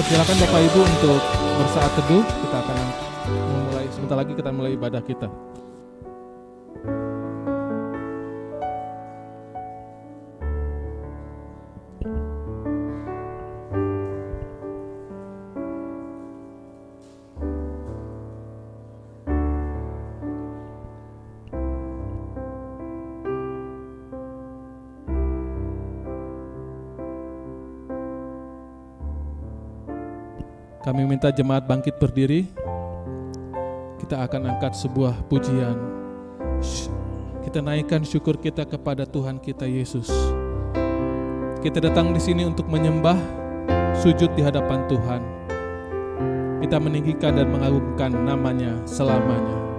Silakan Bapak Ibu untuk bersaat teduh. Kita akan memulai sebentar lagi, kita mulai ibadah kita. Kami minta jemaat bangkit berdiri. Kita akan angkat sebuah pujian. Kita naikkan syukur kita kepada Tuhan kita Yesus. Kita datang di sini untuk menyembah, sujud di hadapan Tuhan. Kita meninggikan dan mengagungkan namanya selamanya.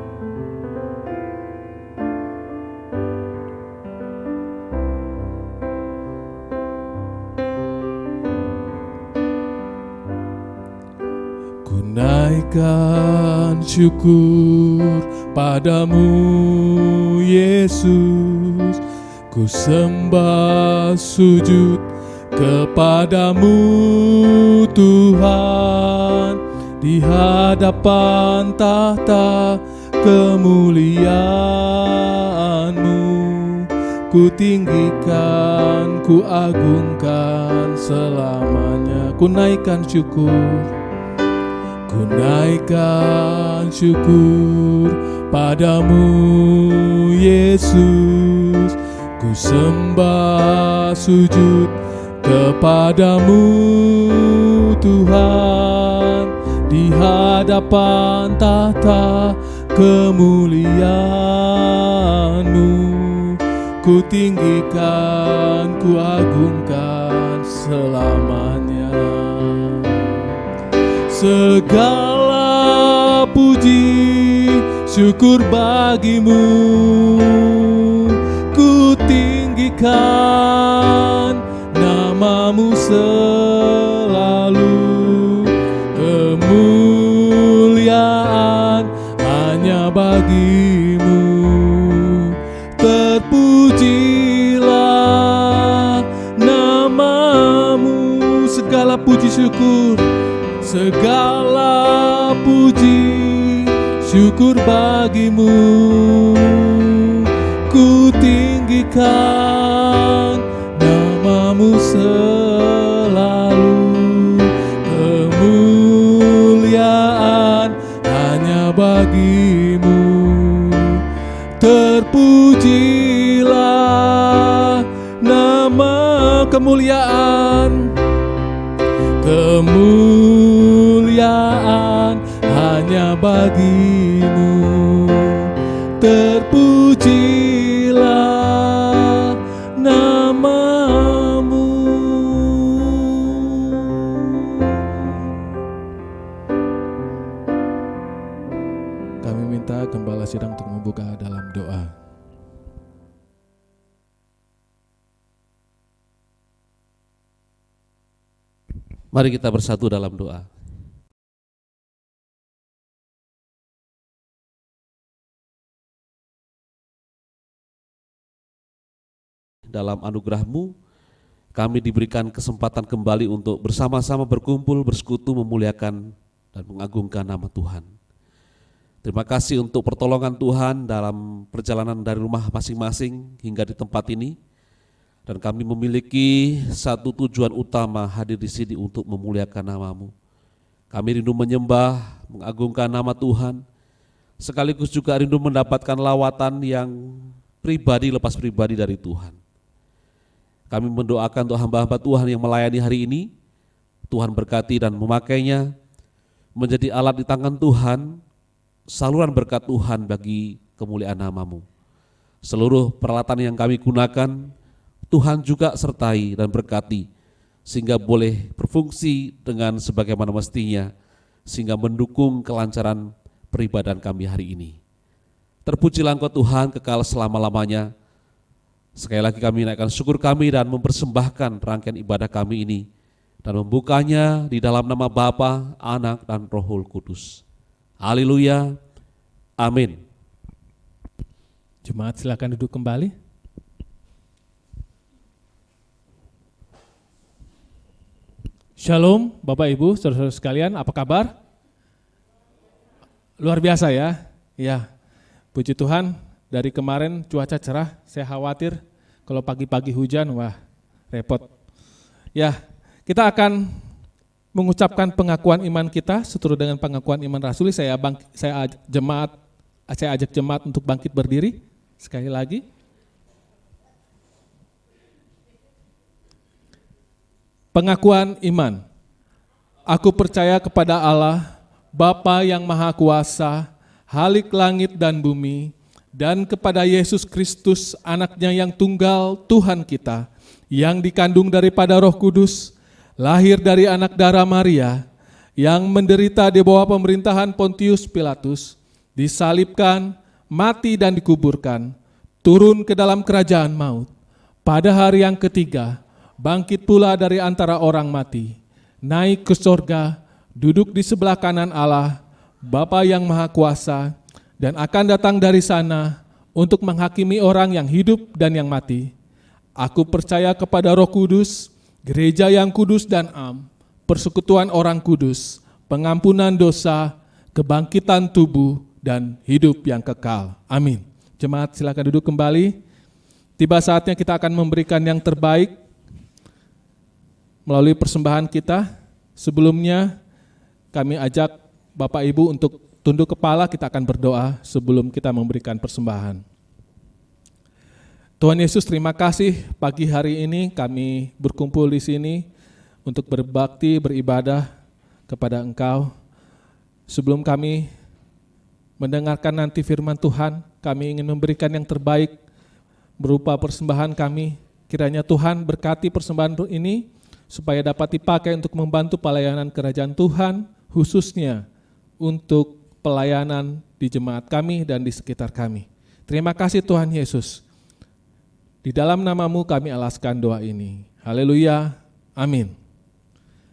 Naikkan syukur padamu Yesus, ku sembah sujud kepadamu Tuhan, di hadapan tahta kemuliaan-Mu, ku tinggikan, ku agungkan selamanya. Ku naikkan syukur, ku naikkan syukur padamu Yesus, ku sembah sujud kepadamu Tuhan, di hadapan tahta kemuliaan-Mu, ku tinggikan, ku agungkan selamanya. Segala puji syukur bagimu, ku tinggikan namamu selalu. Kemuliaan hanya bagimu, terpujilah namamu. Segala puji syukur, segala puji syukur bagimu, ku tinggikan namamu selalu. Kemuliaan hanya bagimu, terpujilah nama. Kemuliaan hanya bagimu, terpujilah namamu. Kami minta Gembala Sidang untuk membuka dalam doa. Mari kita bersatu dalam doa. Dalam anugerah-Mu, kami diberikan kesempatan kembali untuk bersama-sama berkumpul, bersekutu, memuliakan dan mengagungkan nama Tuhan. Terima kasih untuk pertolongan Tuhan dalam perjalanan dari rumah masing-masing hingga di tempat ini. Dan kami memiliki satu tujuan utama hadir di sini untuk memuliakan nama-Mu. Kami rindu menyembah, mengagungkan nama Tuhan, sekaligus juga rindu mendapatkan lawatan yang pribadi lepas pribadi dari Tuhan. Kami mendoakan untuk hamba-hamba Tuhan yang melayani hari ini, Tuhan berkati dan memakainya menjadi alat di tangan Tuhan, saluran berkat Tuhan bagi kemuliaan nama-Mu. Seluruh peralatan yang kami gunakan, Tuhan juga sertai dan berkati, sehingga boleh berfungsi dengan sebagaimana mestinya, sehingga mendukung kelancaran peribadahan kami hari ini. Terpujilah Engkau Tuhan kekal selama-lamanya. Sekali lagi kami naikkan syukur kami dan mempersembahkan rangkaian ibadah kami ini, dan membukanya di dalam nama Bapa, Anak, dan Roh Kudus. Haleluya, amin. Jemaat silakan duduk kembali. Shalom Bapak Ibu, saudara-saudara sekalian, apa kabar? Luar biasa ya. Ya, puji Tuhan, dari kemarin cuaca cerah, saya khawatir kalau pagi-pagi hujan, wah repot. Ya, kita akan mengucapkan pengakuan iman kita seturut dengan pengakuan iman rasuli. Saya ajak jemaat untuk bangkit berdiri sekali lagi. Pengakuan iman. Aku percaya kepada Allah, Bapa yang Maha Kuasa, Halik langit dan bumi, dan kepada Yesus Kristus, anaknya yang tunggal, Tuhan kita, yang dikandung daripada Roh Kudus, lahir dari anak darah Maria, yang menderita di bawah pemerintahan Pontius Pilatus, disalibkan, mati dan dikuburkan, turun ke dalam kerajaan maut. Pada hari yang ketiga, bangkit pula dari antara orang mati, naik ke sorga, duduk di sebelah kanan Allah, Bapa yang Maha Kuasa, dan akan datang dari sana untuk menghakimi orang yang hidup dan yang mati. Aku percaya kepada Roh Kudus, gereja yang kudus dan am, persekutuan orang kudus, pengampunan dosa, kebangkitan tubuh, dan hidup yang kekal. Amin. Jemaat silakan duduk kembali. Tiba saatnya kita akan memberikan yang terbaik melalui persembahan kita. Sebelumnya kami ajak Bapak Ibu untuk tunduk kepala, kita akan berdoa sebelum kita memberikan persembahan. Tuhan Yesus, terima kasih pagi hari ini kami berkumpul di sini untuk berbakti, beribadah kepada Engkau. Sebelum kami mendengarkan nanti firman Tuhan, kami ingin memberikan yang terbaik berupa persembahan kami. Kiranya Tuhan berkati persembahan ini supaya dapat dipakai untuk membantu pelayanan kerajaan Tuhan, khususnya untuk pelayanan di jemaat kami dan di sekitar kami. Terima kasih Tuhan Yesus. Di dalam nama-Mu kami alaskan doa ini. Haleluya, amin.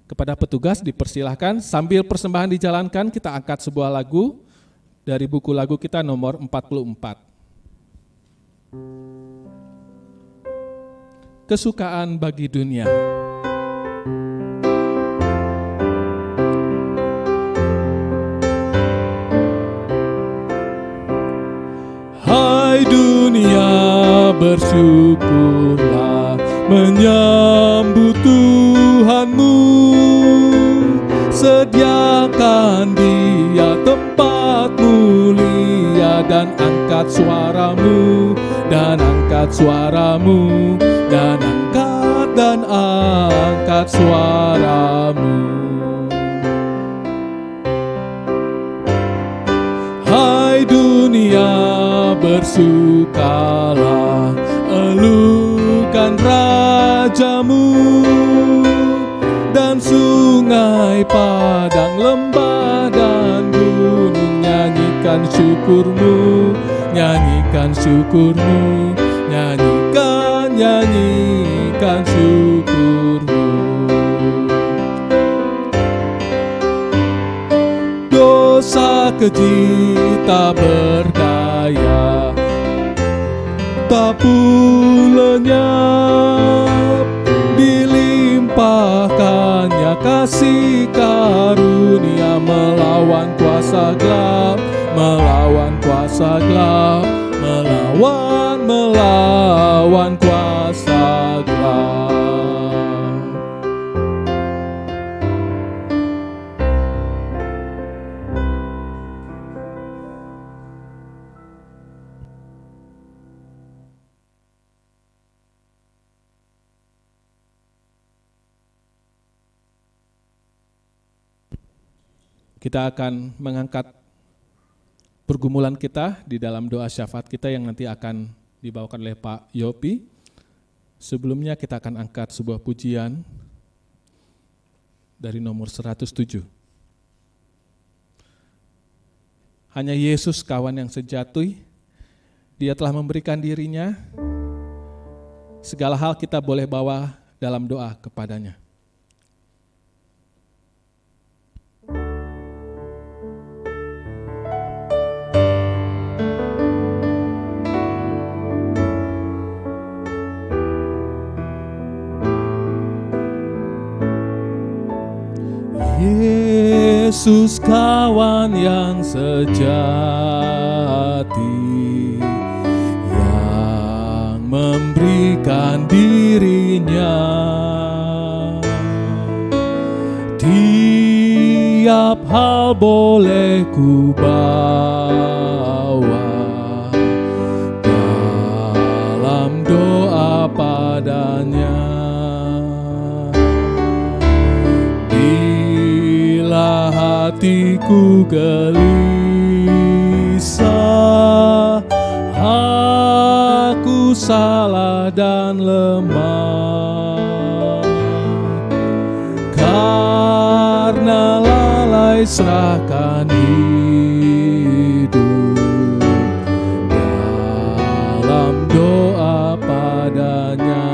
Kepada petugas dipersilahkan, sambil persembahan dijalankan, kita angkat sebuah lagu dari buku lagu kita nomor 44. Kesukaan bagi dunia. Hai dunia, bersyukurlah menyambut Tuhanmu. Sediakan Dia tempat mulia dan angkat suaramu, dan angkat suaramu, dan angkat suaramu. Hai dunia, bersukalah, elukan rajamu, dan sungai, padang, lembah, dan gunung nyanyikan syukurmu, nyanyikan syukurmu, nyanyikan syukurmu. Dosa keji tak berdaya, tak pun lenyap, dilimpahkannya kasih karunia, melawan kuasa gelap, melawan kuasa gelap, melawan kuasa gelap. Kita akan mengangkat pergumulan kita di dalam doa syafaat kita yang nanti akan dibawakan oleh Pak Yopi. Sebelumnya kita akan angkat sebuah pujian dari nomor 107. Hanya Yesus kawan yang sejati, Dia telah memberikan dirinya, segala hal kita boleh bawa dalam doa kepadanya. Yesus kawan yang sejati, yang memberikan dirinya. Tiap hal boleh ku bawa dalam doa padanya. Bila hatiku gelisah, aku salah dan lemah, karena lalai serahkan hidup dalam doa padanya.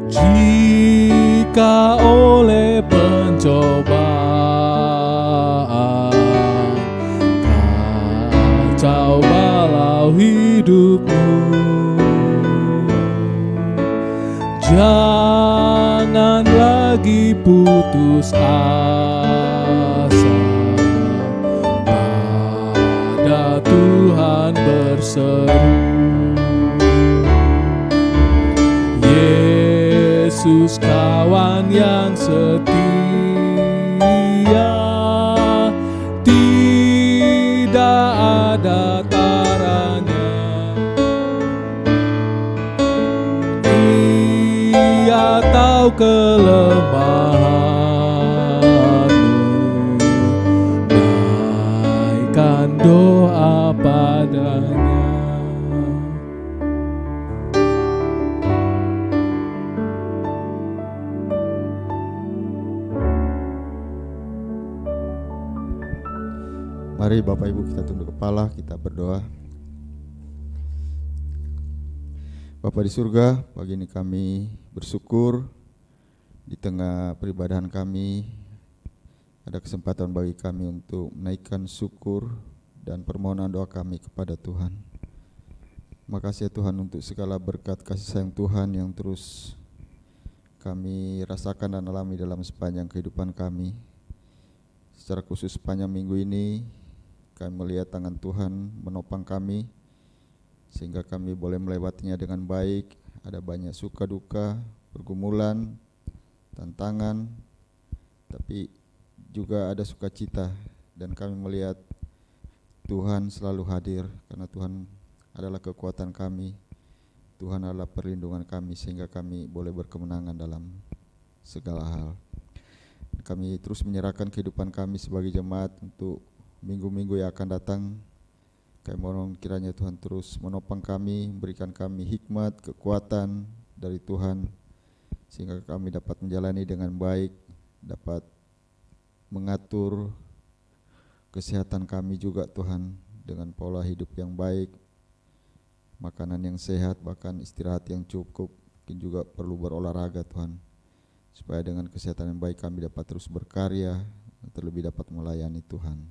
Jika oleh pencobaan kacau balau hidupmu, jangan lagi putus asa, pada Tuhan berseru. Yesus kawan yang setia, tidak ada taranya. Ia tahu kelemahanmu, naikkan doa padanya. Mari Bapak Ibu kita tunduk kepala, kita berdoa. Bapa di surga, pagi ini kami bersyukur di tengah peribadahan kami ada kesempatan bagi kami untuk menaikkan syukur dan permohonan doa kami kepada Tuhan. Makasih ya Tuhan untuk segala berkat kasih sayang Tuhan yang terus kami rasakan dan alami dalam sepanjang kehidupan kami. Secara khusus sepanjang minggu ini kami melihat tangan Tuhan menopang kami sehingga kami boleh melewatinya dengan baik. Ada banyak suka duka, pergumulan, tantangan, tapi juga ada sukacita, dan kami melihat Tuhan selalu hadir karena Tuhan adalah kekuatan kami, Tuhan adalah perlindungan kami sehingga kami boleh berkemenangan dalam segala hal. Kami terus menyerahkan kehidupan kami sebagai jemaat untuk minggu-minggu yang akan datang. Kami mohon kiranya Tuhan terus menopang kami, berikan kami hikmat, kekuatan dari Tuhan sehingga kami dapat menjalani dengan baik, dapat mengatur kesehatan kami juga Tuhan dengan pola hidup yang baik, makanan yang sehat, bahkan istirahat yang cukup, mungkin juga perlu berolahraga Tuhan, supaya dengan kesehatan yang baik kami dapat terus berkarya, terlebih dapat melayani Tuhan.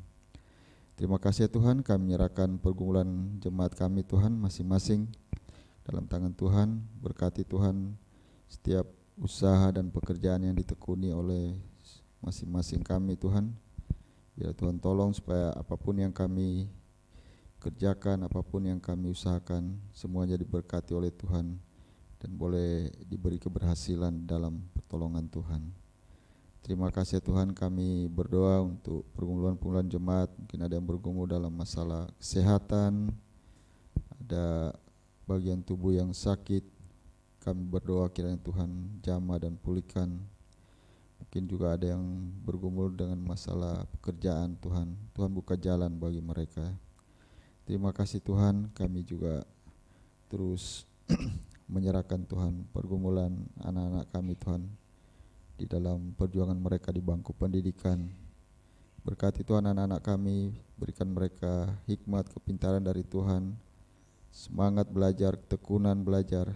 Terima kasih ya Tuhan, kami menyerahkan pergumulan jemaat kami Tuhan masing-masing dalam tangan Tuhan. Berkati Tuhan setiap usaha dan pekerjaan yang ditekuni oleh masing-masing kami Tuhan. Biar Tuhan tolong supaya apapun yang kami kerjakan, apapun yang kami usahakan, semuanya diberkati oleh Tuhan dan boleh diberi keberhasilan dalam pertolongan Tuhan. Terima kasih Tuhan, kami berdoa untuk pergumulan-pergumulan jemaat. Mungkin ada yang bergumul dalam masalah kesehatan, ada bagian tubuh yang sakit. Kami berdoa kiranya Tuhan jamah dan pulihkan. Mungkin juga ada yang bergumul dengan masalah pekerjaan Tuhan. Tuhan buka jalan bagi mereka. Terima kasih Tuhan, kami juga terus menyerahkan Tuhan pergumulan anak-anak kami Tuhan di dalam perjuangan mereka di bangku pendidikan. Berkati Tuhan anak-anak kami, berikan mereka hikmat, kepintaran dari Tuhan, semangat belajar, ketekunan belajar,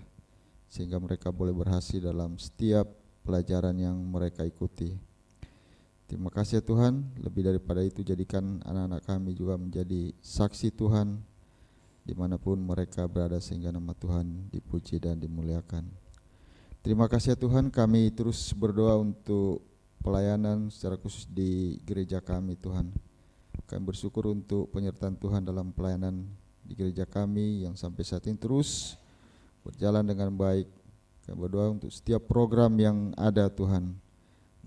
sehingga mereka boleh berhasil dalam setiap pelajaran yang mereka ikuti. Terima kasih Tuhan, lebih daripada itu jadikan anak-anak kami juga menjadi saksi Tuhan dimanapun mereka berada, sehingga nama Tuhan dipuji dan dimuliakan. Terima kasih ya Tuhan, kami terus berdoa untuk pelayanan secara khusus di gereja kami Tuhan. Kami bersyukur untuk penyertaan Tuhan dalam pelayanan di gereja kami yang sampai saat ini terus berjalan dengan baik. Kami berdoa untuk setiap program yang ada Tuhan,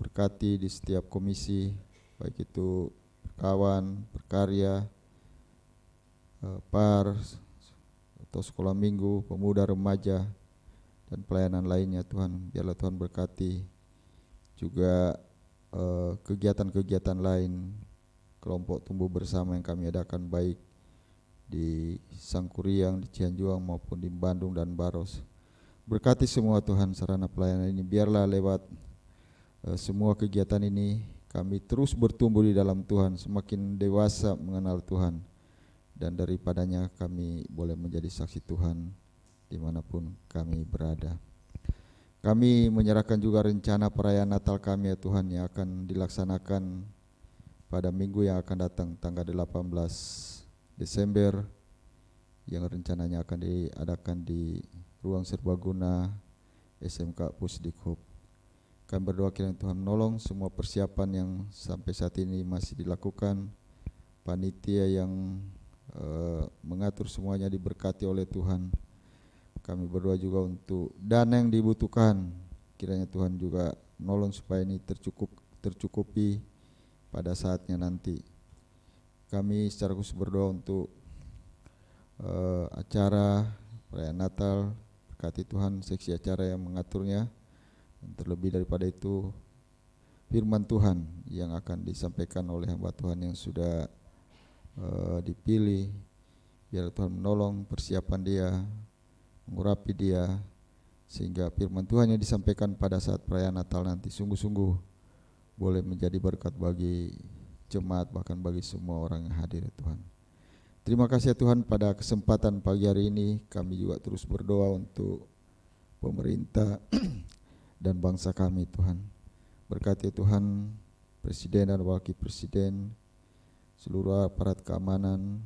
berkati di setiap komisi, baik itu kawan, berkarya, par, atau sekolah minggu, pemuda, remaja, dan pelayanan lainnya Tuhan. Biarlah Tuhan berkati juga kegiatan-kegiatan lain, kelompok tumbuh bersama yang kami adakan baik di Sangkuriang, di Cianjuang maupun di Bandung dan Baros. Berkati semua Tuhan sarana pelayanan ini, biarlah lewat semua kegiatan ini kami terus bertumbuh di dalam Tuhan, semakin dewasa mengenal Tuhan, dan daripadanya kami boleh menjadi saksi Tuhan dimanapun kami berada. Kami menyerahkan juga rencana perayaan Natal kami ya Tuhan, yang akan dilaksanakan pada minggu yang akan datang, tanggal 18 Desember, yang rencananya akan diadakan di Ruang Serbaguna SMK Pusdikhob. Kami berdoa kiranya Tuhan menolong semua persiapan yang sampai saat ini masih dilakukan, panitia yang mengatur semuanya diberkati oleh Tuhan. Kami berdoa juga untuk dana yang dibutuhkan, kiranya Tuhan juga menolong supaya ini tercukupi pada saatnya nanti. Kami secara khusus berdoa untuk acara perayaan Natal, berkati Tuhan seksi acara yang mengaturnya, dan terlebih daripada itu firman Tuhan yang akan disampaikan oleh hamba Tuhan yang sudah dipilih. Biar Tuhan menolong persiapan dia, mengurapi dia, sehingga firman Tuhan yang disampaikan pada saat perayaan Natal nanti sungguh-sungguh boleh menjadi berkat bagi jemaat, bahkan bagi semua orang yang hadir ya Tuhan. Terima kasih ya Tuhan, pada kesempatan pagi hari ini kami juga terus berdoa untuk pemerintah dan bangsa kami Tuhan. Berkati ya Tuhan Presiden dan Wakil Presiden, seluruh aparat keamanan,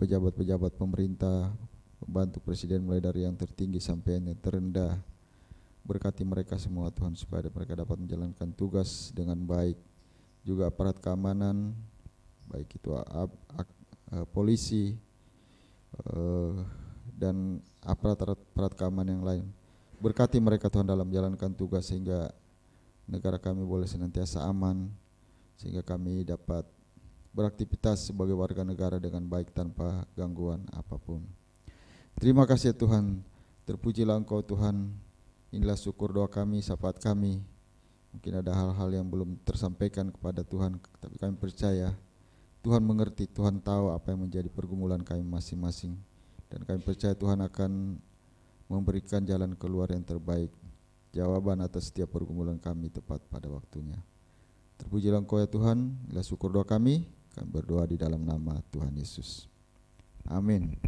pejabat-pejabat pemerintah, pembantu Presiden mulai dari yang tertinggi sampai yang terendah. Berkati mereka semua Tuhan, supaya mereka dapat menjalankan tugas dengan baik. Juga aparat keamanan, baik itu polisi dan aparat keamanan yang lain. Berkati mereka Tuhan dalam menjalankan tugas, sehingga negara kami boleh senantiasa aman, sehingga kami dapat beraktivitas sebagai warga negara dengan baik tanpa gangguan apapun. Terima kasih Tuhan, terpujilah Engkau Tuhan. Inilah syukur doa kami, syafaat kami. Mungkin ada hal-hal yang belum tersampaikan kepada Tuhan, tapi kami percaya Tuhan mengerti, Tuhan tahu apa yang menjadi pergumulan kami masing-masing, dan kami percaya Tuhan akan memberikan jalan keluar yang terbaik, jawaban atas setiap pergumulan kami tepat pada waktunya. Terpujilah Engkau ya Tuhan. Inilah syukur doa kami berdoa di dalam nama Tuhan Yesus. Amin.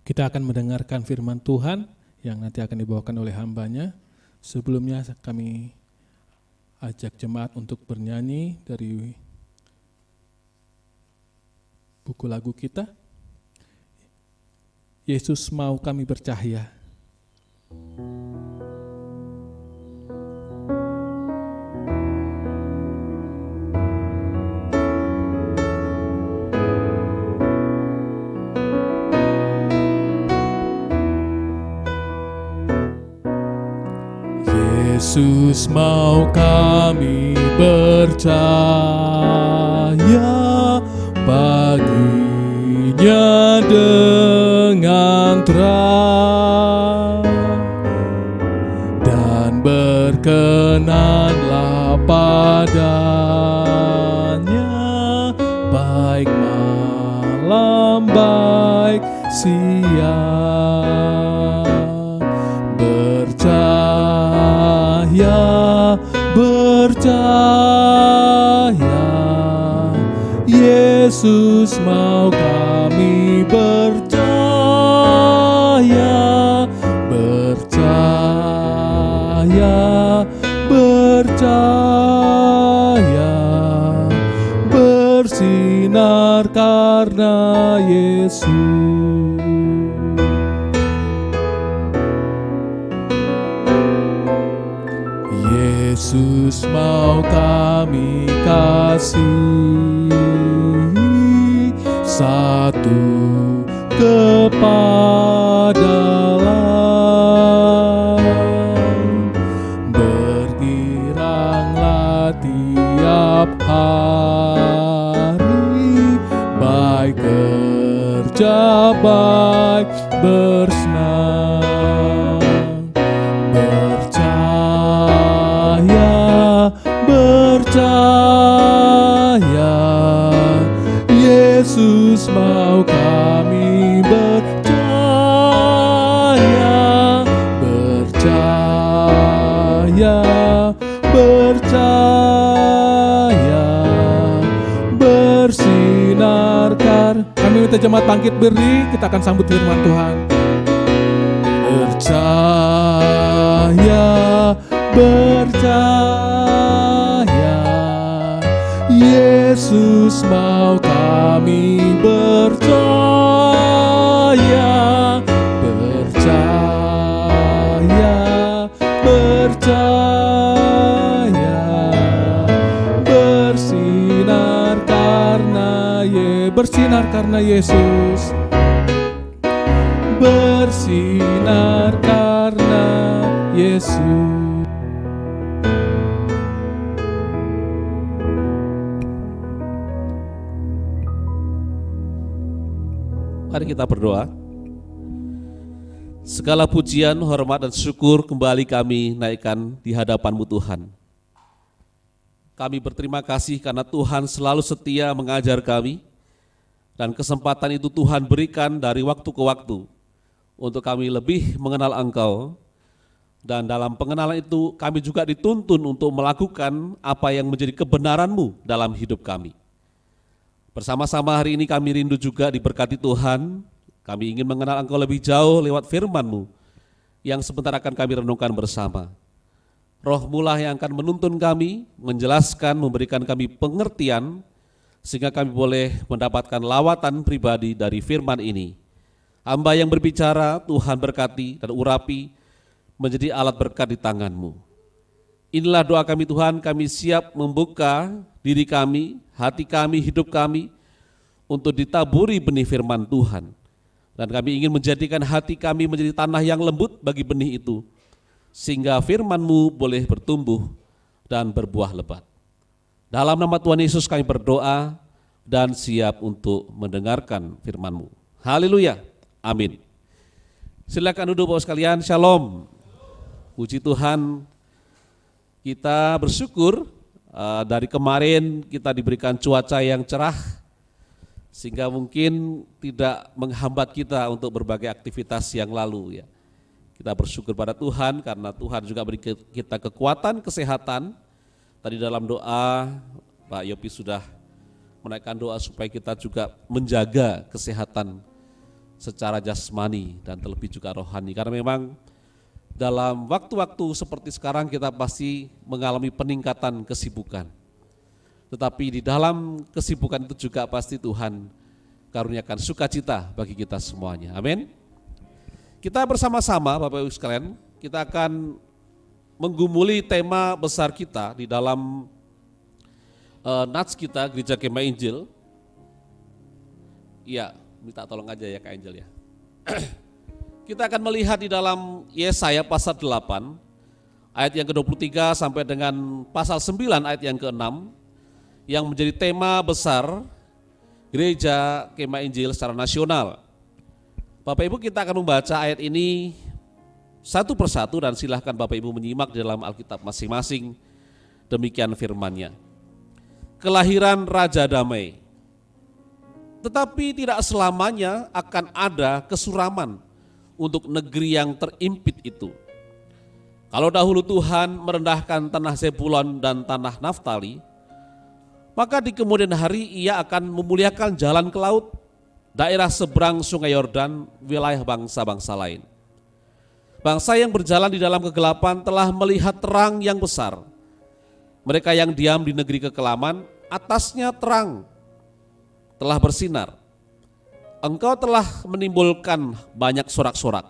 Kita akan mendengarkan firman Tuhan yang nanti akan dibawakan oleh hambanya. Sebelumnya kami ajak jemaat untuk bernyanyi dari buku lagu kita, Yesus Mau Kami Bercahaya. Yesus mau kami percaya, baginya dengan terang, dan berkenanlah padanya, baik malam baik siang. Percaya, Yesus mau kami percaya, bercahaya, bersinar karena Yesus. Yesus mau kami kasih satu kepadalah, bergiranglah tiap hari, baik kerja baik bersenang, percaya Yesus mau kami percaya, bersinarkan. Kami minta jemaat bangkit berdiri, kita akan sambut firman Tuhan. Percaya Yesus mau kami percaya, bersinar karena Yesus, bersinar karena Yesus. Mari kita berdoa. Segala pujian, hormat, dan syukur kembali kami naikkan di hadapan-Mu Tuhan. Kami berterima kasih karena Tuhan selalu setia mengajar kami, dan kesempatan itu Tuhan berikan dari waktu ke waktu untuk kami lebih mengenal Engkau, dan dalam pengenalan itu kami juga dituntun untuk melakukan apa yang menjadi kebenaran-Mu dalam hidup kami. Bersama-sama hari ini kami rindu juga diberkati Tuhan. Kami ingin mengenal Engkau lebih jauh lewat firman-Mu yang sebentar akan kami renungkan bersama. Roh-Mu lah yang akan menuntun kami, menjelaskan, memberikan kami pengertian, sehingga kami boleh mendapatkan lawatan pribadi dari firman ini. Hamba yang berbicara, Tuhan berkati dan urapi menjadi alat berkat di tangan-Mu. Inilah doa kami Tuhan, kami siap membuka diri kami, hati kami, hidup kami untuk ditaburi benih firman Tuhan. Dan kami ingin menjadikan hati kami menjadi tanah yang lembut bagi benih itu, sehingga firman-Mu boleh bertumbuh dan berbuah lebat. Dalam nama Tuhan Yesus kami berdoa dan siap untuk mendengarkan firman-Mu. Haleluya, amin. Silakan duduk Bapak sekalian, shalom. Puji Tuhan, kita bersyukur dari kemarin kita diberikan cuaca yang cerah, sehingga mungkin tidak menghambat kita untuk berbagai aktivitas yang lalu ya. Kita bersyukur pada Tuhan karena Tuhan juga beri kita kekuatan, kesehatan. Tadi dalam doa Pak Yopi sudah menaikkan doa supaya kita juga menjaga kesehatan secara jasmani dan terlebih juga rohani. Karena memang dalam waktu-waktu seperti sekarang kita pasti mengalami peningkatan kesibukan. Tetapi di dalam kesibukan itu juga pasti Tuhan karuniakan sukacita bagi kita semuanya. Amin. Kita bersama-sama Bapak Ibu sekalian, kita akan menggumuli tema besar kita di dalam nats kita Gereja Kemah Injil. Iya, minta tolong aja ya Kak Angel ya. Kita akan melihat di dalam Yesaya pasal 8 ayat yang ke-23 sampai dengan pasal 9 ayat yang ke-6 yang menjadi tema besar Gereja Kemah Injil secara nasional. Bapak Ibu, kita akan membaca ayat ini satu persatu dan silahkan Bapak Ibu menyimak di dalam Alkitab masing-masing. Demikian firman-Nya. Kelahiran Raja Damai. Tetapi tidak selamanya akan ada kesuraman untuk negeri yang terimpit itu. Kalau dahulu Tuhan merendahkan tanah Zebulon dan tanah Naftali, maka di kemudian hari Ia akan memuliakan jalan ke laut, daerah seberang sungai Yordan, wilayah bangsa-bangsa lain. Bangsa yang berjalan di dalam kegelapan telah melihat terang yang besar. Mereka yang diam di negeri kekelaman, atasnya terang telah bersinar. Engkau telah menimbulkan banyak sorak-sorak,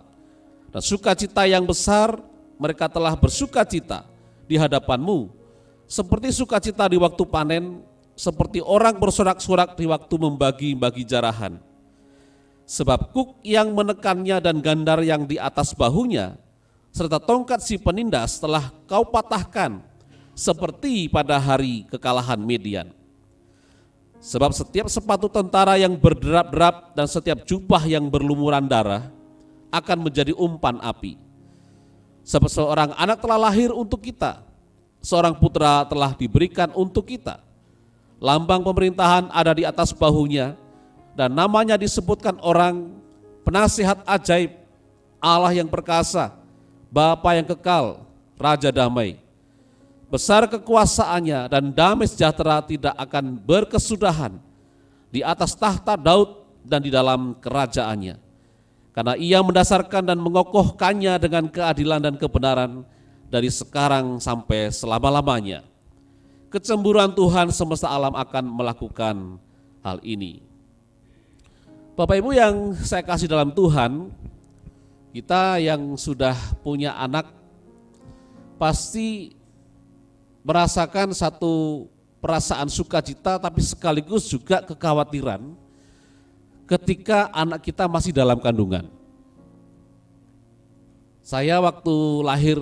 dan sukacita yang besar. Mereka telah bersukacita di hadapanmu, seperti sukacita di waktu panen, seperti orang bersorak-sorak di waktu membagi-bagi jarahan. Sebab kuk yang menekannya dan gandar yang di atas bahunya, serta tongkat si penindas telah kau patahkan, seperti pada hari kekalahan Midian. Sebab setiap sepatu tentara yang berderap-derap dan setiap jubah yang berlumuran darah akan menjadi umpan api. Sebab seorang anak telah lahir untuk kita, seorang putra telah diberikan untuk kita. Lambang pemerintahan ada di atas bahunya, dan namanya disebutkan orang penasihat ajaib, Allah yang perkasa, Bapa yang kekal, Raja damai. Besar kekuasaannya dan damai sejahtera tidak akan berkesudahan di atas tahta Daud dan di dalam kerajaannya. Karena ia mendasarkan dan mengokohkannya dengan keadilan dan kebenaran dari sekarang sampai selama-lamanya. Kecemburuan Tuhan semesta alam akan melakukan hal ini. Bapak Ibu yang saya kasih dalam Tuhan, kita yang sudah punya anak pasti merasakan satu perasaan sukacita tapi sekaligus juga kekhawatiran ketika anak kita masih dalam kandungan. Saya waktu lahir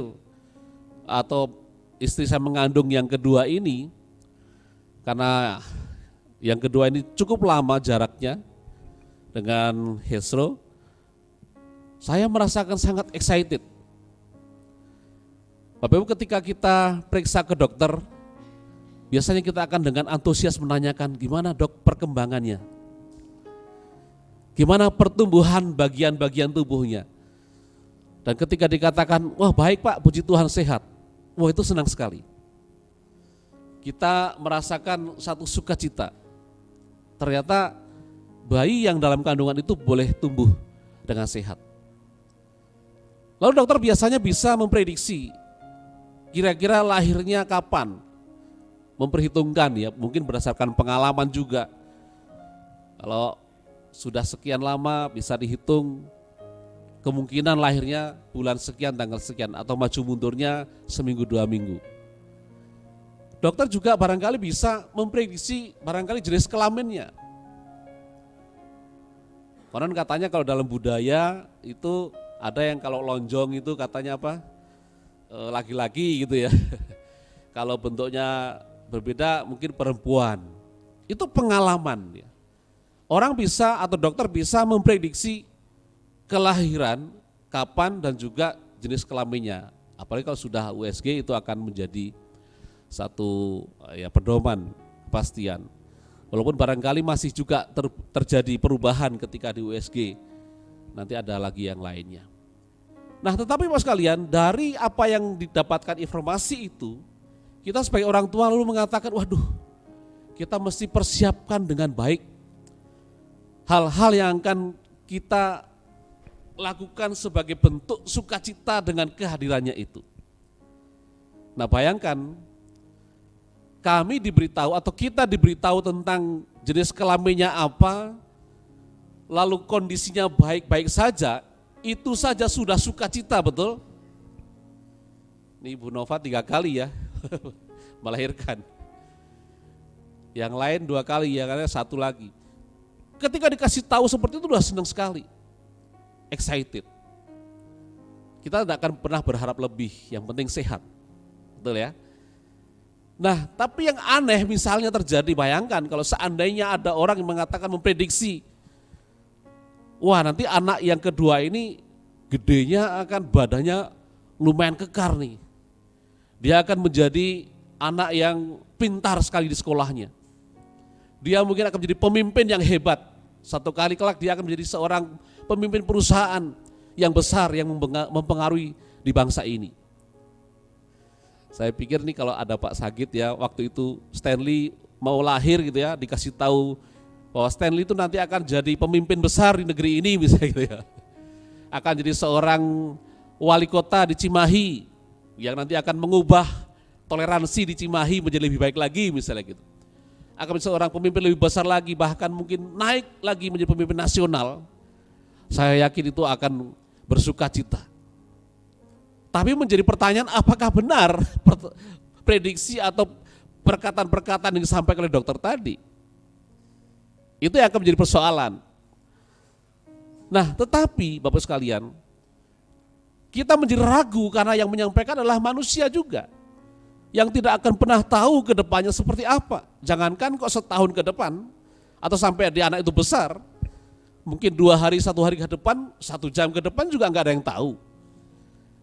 atau istri saya mengandung yang kedua ini, karena yang kedua ini cukup lama jaraknya dengan Hesro, saya merasakan sangat excited. Bapak Ibu, ketika kita periksa ke dokter, biasanya kita akan dengan antusias menanyakan gimana dok perkembangannya, gimana pertumbuhan bagian-bagian tubuhnya. Dan ketika dikatakan, wah baik Pak, puji Tuhan sehat, wah itu senang sekali. Kita merasakan satu sukacita. Ternyata bayi yang dalam kandungan itu boleh tumbuh dengan sehat. Lalu dokter biasanya bisa memprediksi kira-kira lahirnya kapan, memperhitungkan ya, mungkin berdasarkan pengalaman juga. Kalau sudah sekian lama bisa dihitung kemungkinan lahirnya bulan sekian, tanggal sekian, atau maju mundurnya seminggu 2 minggu. Dokter juga barangkali bisa memprediksi barangkali jenis kelaminnya. Konon katanya kalau dalam budaya itu ada yang kalau lonjong itu katanya apa? Laki-laki gitu ya. Kalau bentuknya berbeda mungkin perempuan. Itu pengalaman ya. Orang bisa atau dokter bisa memprediksi kelahiran kapan dan juga jenis kelaminnya. Apalagi kalau sudah USG itu akan menjadi satu ya pedoman kepastian. Walaupun barangkali masih juga terjadi perubahan ketika di USG. Nanti ada lagi yang lainnya. Nah, tetapi Bapak sekalian, dari apa yang didapatkan informasi itu, kita sebagai orang tua lalu mengatakan, waduh, kita mesti persiapkan dengan baik hal-hal yang akan kita lakukan sebagai bentuk sukacita dengan kehadirannya itu. Nah, bayangkan kami diberitahu atau kita diberitahu tentang jenis kelaminnya apa, lalu kondisinya baik-baik saja, itu saja sudah sukacita, betul? Ini Ibu Nova 3 kali ya melahirkan. Yang lain 2 kali, yang lain 1 lagi. Ketika dikasih tahu seperti itu udah senang sekali, excited. Kita tidak akan pernah berharap lebih, yang penting sehat, betul ya? Nah, tapi yang aneh misalnya terjadi, bayangkan kalau seandainya ada orang yang mengatakan memprediksi, wah nanti anak yang kedua ini gedenya akan badannya lumayan kekar nih. Dia akan menjadi anak yang pintar sekali di sekolahnya. Dia mungkin akan menjadi pemimpin yang hebat. Satu kali kelak dia akan menjadi seorang pemimpin perusahaan yang besar yang mempengaruhi di bangsa ini. Saya pikir nih kalau ada Pak Sagit ya, waktu itu Stanley mau lahir gitu ya, dikasih tahu bahwa Stanley itu nanti akan jadi pemimpin besar di negeri ini misalnya gitu ya. Akan jadi seorang wali kota di Cimahi yang nanti akan mengubah toleransi di Cimahi menjadi lebih baik lagi misalnya gitu. Akan menjadi seorang pemimpin lebih besar lagi, bahkan mungkin naik lagi menjadi pemimpin nasional. Saya yakin itu akan bersuka cita. Tapi menjadi pertanyaan, apakah benar prediksi atau perkataan-perkataan yang disampaikan oleh dokter tadi? Itu yang akan menjadi persoalan. Nah, tetapi Bapak sekalian, kita menjadi ragu karena yang menyampaikan adalah manusia juga, yang tidak akan pernah tahu ke depannya seperti apa. Jangankan kok setahun ke depan, atau sampai di anak itu besar, mungkin 2 hari, 1 hari ke depan, 1 jam ke depan juga nggak ada yang tahu.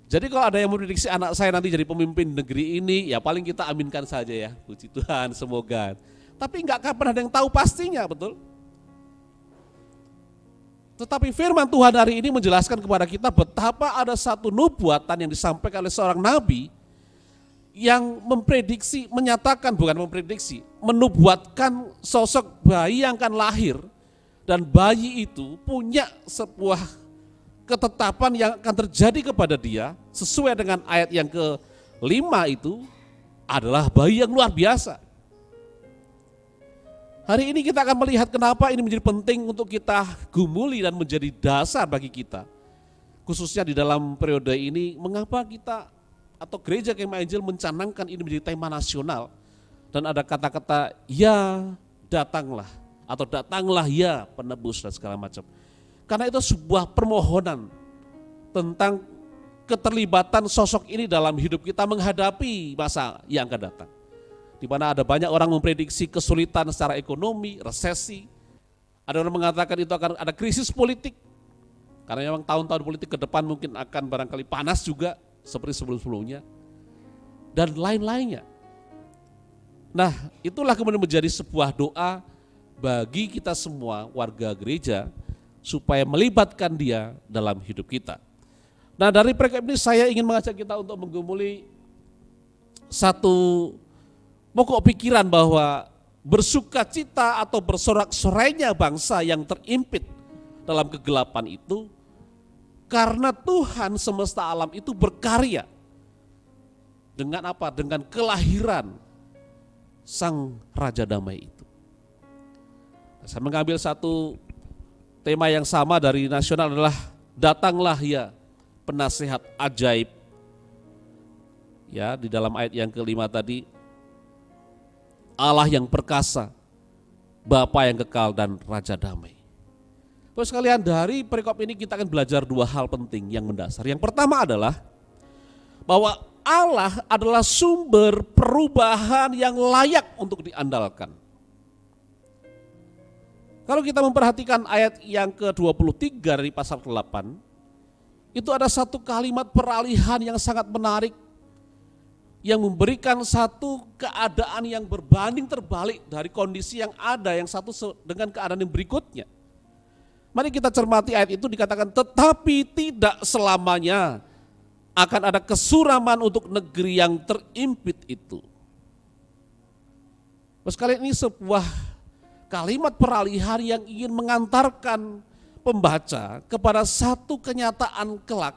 Jadi kalau ada yang memprediksi anak saya nanti jadi pemimpin negeri ini, ya paling kita aminkan saja ya, puji Tuhan, semoga. Tapi nggak pernah ada yang tahu pastinya, betul? Tetapi firman Tuhan hari ini menjelaskan kepada kita betapa ada satu nubuatan yang disampaikan oleh seorang nabi yang memprediksi, menyatakan, bukan memprediksi, menubuatkan sosok bayi yang akan lahir, dan bayi itu punya sebuah ketetapan yang akan terjadi kepada dia sesuai dengan ayat yang ke-5 itu adalah bayi yang luar biasa. Hari ini kita akan melihat kenapa ini menjadi penting untuk kita gumuli dan menjadi dasar bagi kita. Khususnya di dalam periode ini, mengapa kita atau gereja Kemah Injil mencanangkan ini menjadi tema nasional. Dan ada kata-kata ya datanglah, atau datanglah ya penebus dan segala macam. Karena itu sebuah permohonan tentang keterlibatan sosok ini dalam hidup kita menghadapi masa yang akan datang. Di mana ada banyak orang memprediksi kesulitan secara ekonomi, resesi. Ada orang mengatakan itu akan ada krisis politik. Karena memang tahun-tahun politik ke depan mungkin akan barangkali panas juga seperti sebelum-sebelumnya. Dan lain-lainnya. Nah, itulah kemudian menjadi sebuah doa bagi kita semua warga gereja supaya melibatkan dia dalam hidup kita. Nah, dari perikop ini saya ingin mengajak kita untuk menggumuli satu pokok pikiran bahwa bersukacita atau bersorak-sorainya bangsa yang terimpit dalam kegelapan itu karena Tuhan semesta alam itu berkarya. Dengan apa? Dengan kelahiran Sang Raja Damai itu. Saya mengambil satu tema yang sama dari nasional adalah datanglah ya penasehat ajaib. Ya, di dalam ayat yang ke-5 tadi, Allah yang perkasa, Bapa yang kekal dan Raja Damai. Terus sekalian, dari perikop ini kita akan belajar 2 hal penting yang mendasar. Yang pertama adalah bahwa Allah adalah sumber perubahan yang layak untuk diandalkan. Kalau kita memperhatikan ayat yang ke-23 dari pasal ke-8, itu ada satu kalimat peralihan yang sangat menarik, yang memberikan satu keadaan yang berbanding terbalik dari kondisi yang ada, yang satu dengan keadaan yang berikutnya. Mari kita cermati ayat itu, dikatakan tetapi tidak selamanya akan ada kesuraman untuk negeri yang terimpit itu. Sekali ini sebuah kalimat peralihan yang ingin mengantarkan pembaca kepada satu kenyataan kelak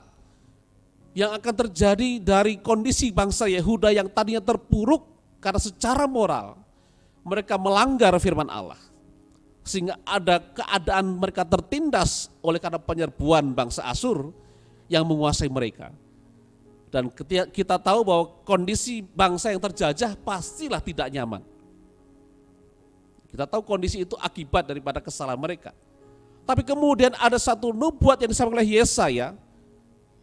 yang akan terjadi dari kondisi bangsa Yehuda yang tadinya terpuruk karena secara moral mereka melanggar firman Allah. Sehingga ada keadaan mereka tertindas oleh karena penyerbuan bangsa Asyur yang menguasai mereka. Dan ketika kita tahu bahwa kondisi bangsa yang terjajah pastilah tidak nyaman. Kita tahu kondisi itu akibat daripada kesalahan mereka. Tapi kemudian ada satu nubuat yang disampaikan oleh Yesaya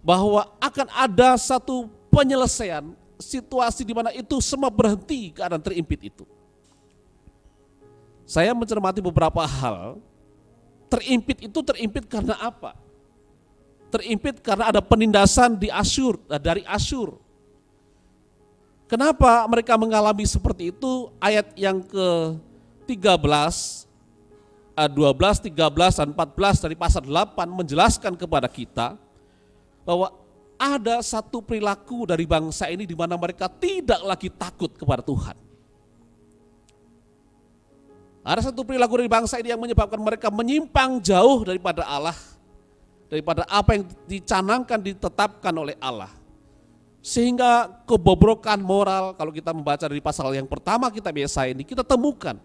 bahwa akan ada satu penyelesaian situasi di mana itu semua berhenti keadaan terimpit itu. Saya mencermati beberapa hal. Terimpit itu terimpit karena apa? Terimpit karena ada penindasan di Asyur, dari Asyur. Kenapa mereka mengalami seperti itu? Ayat yang ke-13, 12, 13, dan 14 dari pasal 8 menjelaskan kepada kita bahwa ada satu perilaku dari bangsa ini di mana mereka tidak lagi takut kepada Tuhan. Ada satu perilaku dari bangsa ini yang menyebabkan mereka menyimpang jauh daripada Allah daripada apa yang dicanangkan, ditetapkan oleh Allah. Sehingga kebobrokan moral, kalau kita membaca dari pasal yang pertama kitab Yesaya ini, kita temukan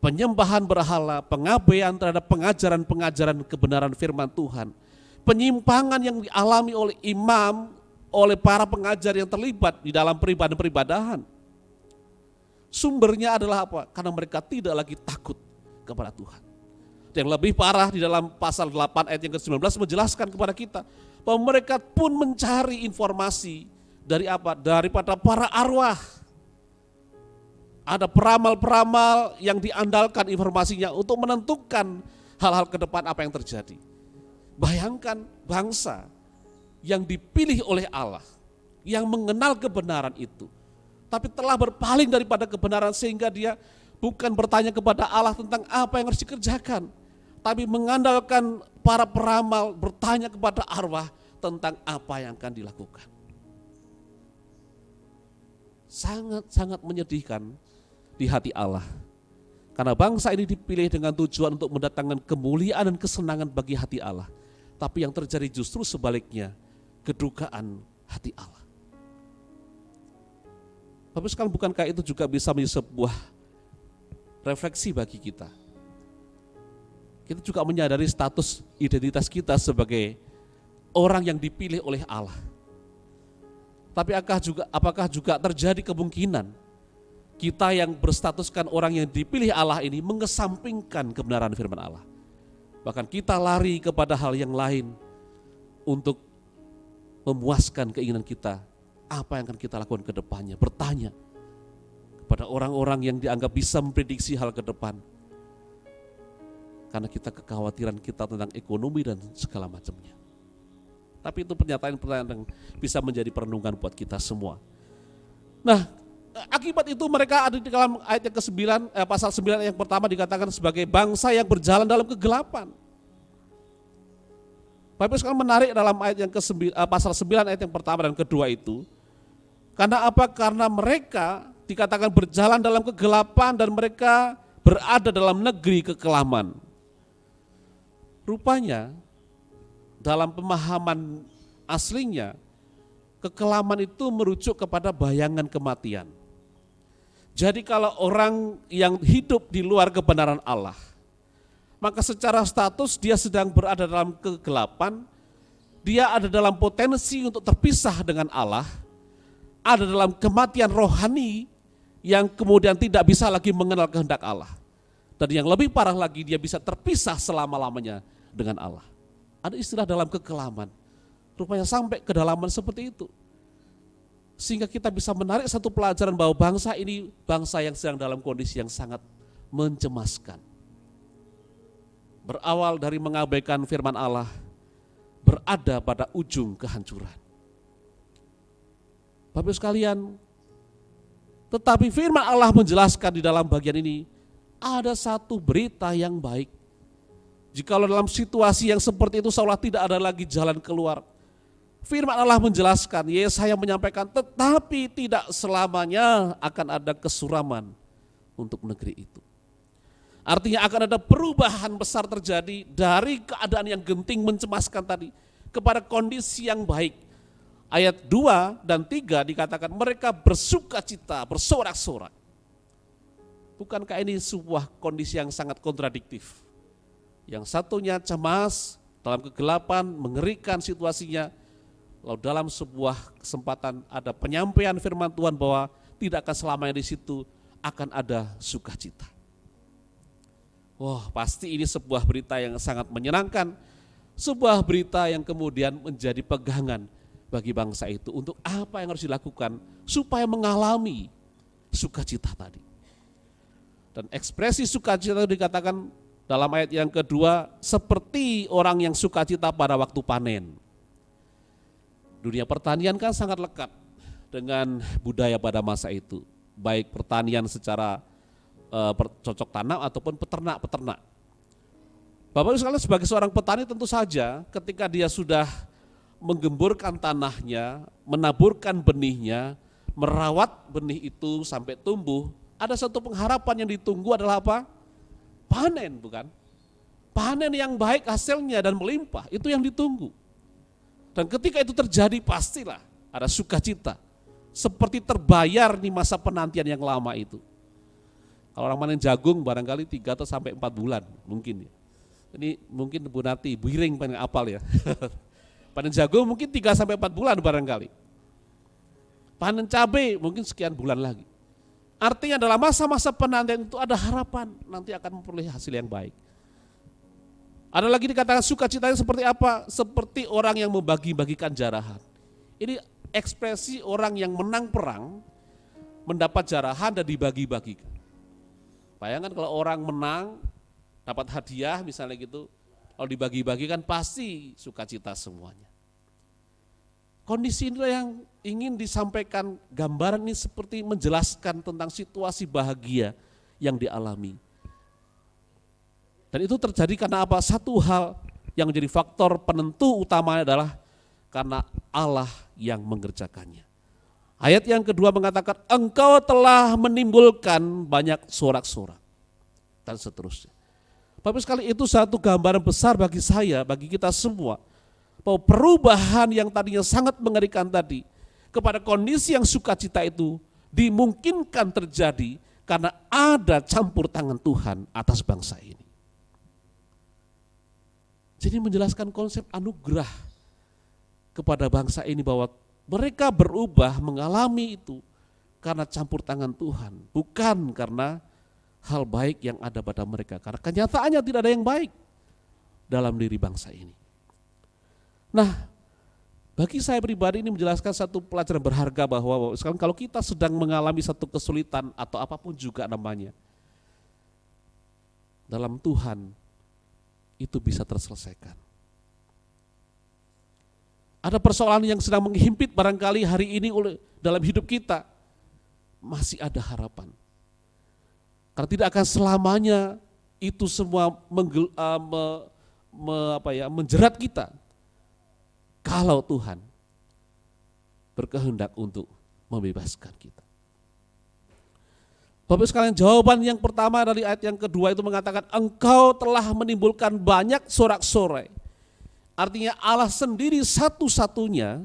penyembahan berhala, pengabaian terhadap pengajaran-pengajaran kebenaran firman Tuhan, penyimpangan yang dialami oleh imam, oleh para pengajar yang terlibat di dalam peribadahan. Sumbernya adalah apa? Karena mereka tidak lagi takut kepada Tuhan. Yang lebih parah di dalam pasal 8 ayat yang ke-19 menjelaskan kepada kita bahwa mereka pun mencari informasi dari apa? Daripada para arwah. Ada peramal-peramal yang diandalkan informasinya untuk menentukan hal-hal ke depan apa yang terjadi. Bayangkan bangsa yang dipilih oleh Allah, yang mengenal kebenaran itu, tapi telah berpaling daripada kebenaran sehingga dia bukan bertanya kepada Allah tentang apa yang harus dikerjakan, tapi mengandalkan para peramal bertanya kepada arwah tentang apa yang akan dilakukan. Sangat-sangat menyedihkan di hati Allah. Karena bangsa ini dipilih dengan tujuan untuk mendatangkan kemuliaan dan kesenangan bagi hati Allah. Tapi yang terjadi justru sebaliknya, kedukaan hati Allah. Tapi sekarang bukankah itu juga bisa menjadi sebuah refleksi bagi kita? Kita juga menyadari status identitas kita sebagai orang yang dipilih oleh Allah. Tapi apakah juga terjadi kemungkinan kita yang berstatuskan orang yang dipilih Allah ini mengesampingkan kebenaran firman Allah? Bahkan kita lari kepada hal yang lain untuk memuaskan keinginan kita. Apa yang akan kita lakukan ke depannya? Bertanya kepada orang-orang yang dianggap bisa memprediksi hal ke depan. Karena kita kekhawatiran kita tentang ekonomi dan segala macamnya. Tapi itu pernyataan-pernyataan yang bisa menjadi perenungan buat kita semua. Nah, akibat itu mereka ada di dalam ayat yang ke-9, pasal 9 yang pertama dikatakan sebagai bangsa yang berjalan dalam kegelapan. Bapak sekarang menarik dalam ayat yang pasal 9 ayat yang pertama dan kedua itu. Karena apa? Karena mereka dikatakan berjalan dalam kegelapan dan mereka berada dalam negeri kekelaman. Rupanya dalam pemahaman aslinya kekelaman itu merujuk kepada bayangan kematian. Jadi kalau orang yang hidup di luar kebenaran Allah, maka secara status dia sedang berada dalam kegelapan, dia ada dalam potensi untuk terpisah dengan Allah, ada dalam kematian rohani yang kemudian tidak bisa lagi mengenal kehendak Allah. Dan yang lebih parah lagi, dia bisa terpisah selama-lamanya dengan Allah. Ada istilah dalam kekelaman, rupanya sampai kedalaman seperti itu. Sehingga kita bisa menarik satu pelajaran bahwa bangsa ini bangsa yang sedang dalam kondisi yang sangat mencemaskan. Berawal dari mengabaikan firman Allah, berada pada ujung kehancuran. Bapak sekalian, tetapi firman Allah menjelaskan di dalam bagian ini, ada satu berita yang baik. Jikalau dalam situasi yang seperti itu seolah tidak ada lagi jalan keluar, firman Allah menjelaskan, Yesaya menyampaikan, tetapi tidak selamanya akan ada kesuraman untuk negeri itu. Artinya akan ada perubahan besar terjadi dari keadaan yang genting mencemaskan tadi kepada kondisi yang baik. Ayat 2 dan 3 dikatakan mereka bersukacita, bersorak-sorak. Bukankah ini sebuah kondisi yang sangat kontradiktif? Yang satunya cemas, dalam kegelapan, mengerikan situasinya. Lalu dalam sebuah kesempatan ada penyampaian firman Tuhan bahwa tidak akan selamanya di situ akan ada sukacita. Wah, pasti ini sebuah berita yang sangat menyenangkan. Sebuah berita yang kemudian menjadi pegangan bagi bangsa itu untuk apa yang harus dilakukan supaya mengalami sukacita tadi. Dan ekspresi sukacita itu dikatakan dalam ayat yang kedua seperti orang yang sukacita pada waktu panen. Dunia pertanian kan sangat lekat dengan budaya pada masa itu, baik pertanian secara cocok tanam ataupun peternak-peternak. Bapak Ibu sekalian, sebagai seorang petani tentu saja ketika dia sudah menggemburkan tanahnya, menaburkan benihnya, merawat benih itu sampai tumbuh, ada satu pengharapan yang ditunggu adalah apa? Panen, bukan? panen yang baik hasilnya dan melimpah, itu yang ditunggu. Dan ketika itu terjadi pastilah ada sukacita. Seperti terbayar di masa penantian yang lama itu. Kalau orang panen jagung barangkali 3 atau sampai 4 bulan mungkin ya. Ini mungkin Bu Nati, Bu Iring panen apal ya. Panen jagung mungkin 3 sampai 4 bulan barangkali. Panen cabai mungkin sekian bulan lagi. Artinya dalam masa-masa penantian itu ada harapan nanti akan memperoleh hasil yang baik. Ada lagi dikatakan sukacitanya seperti apa? Seperti orang yang membagi-bagikan jarahan. Ini ekspresi orang yang menang perang, mendapat jarahan dan dibagi-bagikan. Bayangkan kalau orang menang, dapat hadiah misalnya gitu, kalau dibagi-bagikan pasti sukacita semuanya. Kondisi inilah yang ingin disampaikan, gambaran ini seperti menjelaskan tentang situasi bahagia yang dialami. Dan itu terjadi karena apa? Satu hal yang menjadi faktor penentu utamanya adalah karena Allah yang mengerjakannya. Ayat yang kedua mengatakan, engkau telah menimbulkan banyak sorak-sorak. Dan seterusnya. Bapak sekali, itu satu gambaran besar bagi saya, bagi kita semua. Bahwa perubahan yang tadinya sangat mengerikan tadi, kepada kondisi yang sukacita itu, dimungkinkan terjadi karena ada campur tangan Tuhan atas bangsa ini. Jadi menjelaskan konsep anugerah kepada bangsa ini bahwa mereka berubah mengalami itu karena campur tangan Tuhan, bukan karena hal baik yang ada pada mereka. Karena kenyataannya tidak ada yang baik dalam diri bangsa ini. Nah, bagi saya pribadi ini menjelaskan satu pelajaran berharga bahwa sekarang kalau kita sedang mengalami satu kesulitan atau apapun juga namanya, dalam Tuhan itu bisa terselesaikan. Ada persoalan yang sedang menghimpit barangkali hari ini dalam hidup kita, masih ada harapan. Karena tidak akan selamanya itu semua menjerat kita. Kalau Tuhan berkehendak untuk membebaskan kita. Bapak sekalian, jawaban yang pertama dari ayat yang kedua itu mengatakan engkau telah menimbulkan banyak sorak-sorai. Artinya Allah sendiri satu-satunya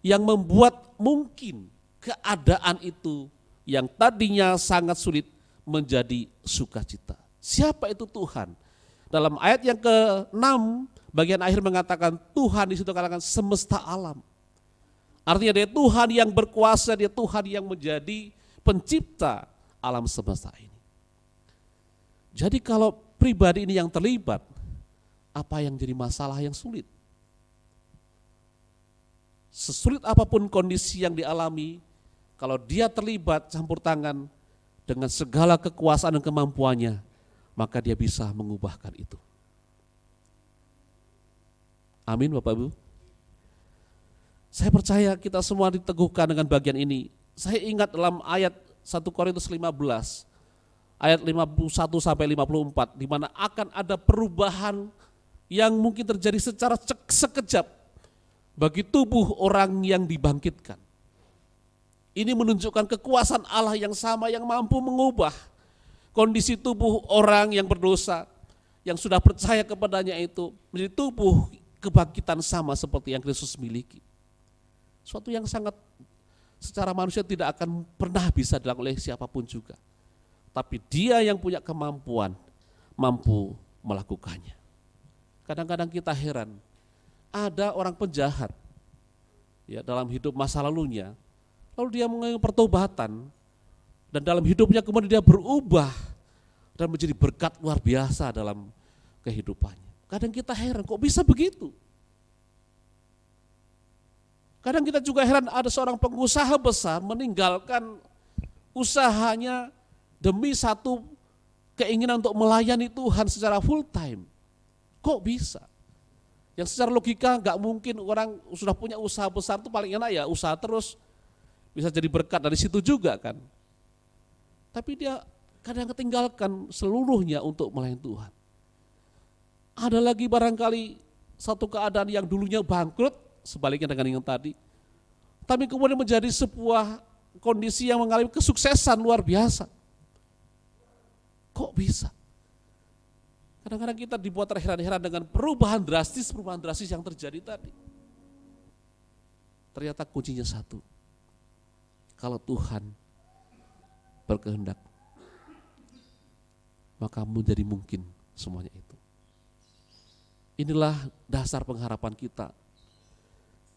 yang membuat mungkin keadaan itu yang tadinya sangat sulit menjadi sukacita. Siapa itu Tuhan? Dalam ayat yang ke-6 bagian akhir mengatakan Tuhan, di situ katakan semesta alam. Artinya dia Tuhan yang berkuasa, dia Tuhan yang menjadi pencipta alam semesta ini. Jadi kalau pribadi ini yang terlibat, apa yang jadi masalah yang sulit? Sesulit apapun kondisi yang dialami, kalau dia terlibat campur tangan dengan segala kekuasaan dan kemampuannya, maka dia bisa mengubahkan itu. Amin Bapak Ibu. Saya percaya kita semua diteguhkan dengan bagian ini. Saya ingat dalam ayat 1 Korintus 15 ayat 51 sampai 54 di mana akan ada perubahan yang mungkin terjadi secara sekejap bagi tubuh orang yang dibangkitkan. Ini menunjukkan kekuasaan Allah yang sama yang mampu mengubah kondisi tubuh orang yang berdosa yang sudah percaya kepadanya itu menjadi tubuh kebangkitan sama seperti yang Kristus miliki. Suatu yang sangat secara manusia tidak akan pernah bisa dilakukan oleh siapapun juga. Tapi dia yang punya kemampuan, mampu melakukannya. Kadang-kadang kita heran, ada orang penjahat ya dalam hidup masa lalunya, lalu dia mengalami pertobatan, dan dalam hidupnya kemudian dia berubah dan menjadi berkat luar biasa dalam kehidupannya. Kadang kita heran, kok bisa begitu? Kadang kita juga heran, ada seorang pengusaha besar meninggalkan usahanya demi satu keinginan untuk melayani Tuhan secara full time. Kok bisa? Yang secara logika gak mungkin orang sudah punya usaha besar itu paling enak ya usaha terus, bisa jadi berkat dari situ juga kan. Tapi dia kadang ketinggalkan seluruhnya untuk melayani Tuhan. Ada lagi barangkali satu keadaan yang dulunya bangkrut, sebaliknya dengan yang tadi, tapi kemudian menjadi sebuah kondisi yang mengalami kesuksesan luar biasa. Kok bisa? Kadang-kadang kita dibuat terheran-heran dengan perubahan drastis yang terjadi tadi. Ternyata kuncinya satu. Kalau Tuhan berkehendak, maka menjadi mungkin semuanya itu. Inilah dasar pengharapan kita.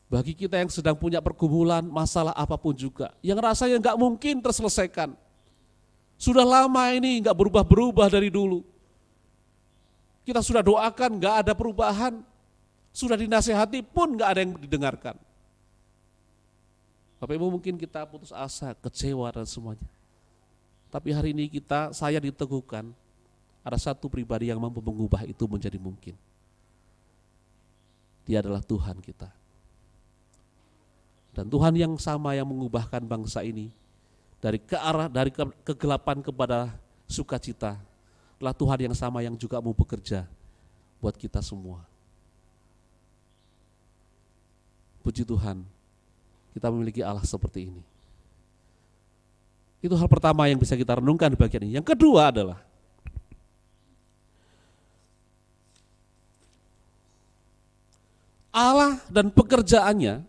Bagi kita yang sedang punya pergumulan, masalah apapun juga, yang rasanya nggak mungkin terselesaikan. Sudah lama ini nggak berubah-berubah dari dulu. Kita sudah doakan, nggak ada perubahan. Sudah dinasehati pun nggak ada yang didengarkan. Bapak Ibu, mungkin kita putus asa, kecewa dan semuanya. Tapi hari ini saya diteguhkan, ada satu pribadi yang mampu mengubah itu menjadi mungkin. Dia adalah Tuhan kita. Dan Tuhan yang sama yang mengubahkan bangsa ini dari kegelapan kepada sukacita, adalah Tuhan yang sama yang juga mau bekerja buat kita semua. Puji Tuhan, kita memiliki Allah seperti ini. Itu hal pertama yang bisa kita renungkan di bagian ini. Yang kedua adalah Allah dan pekerjaannya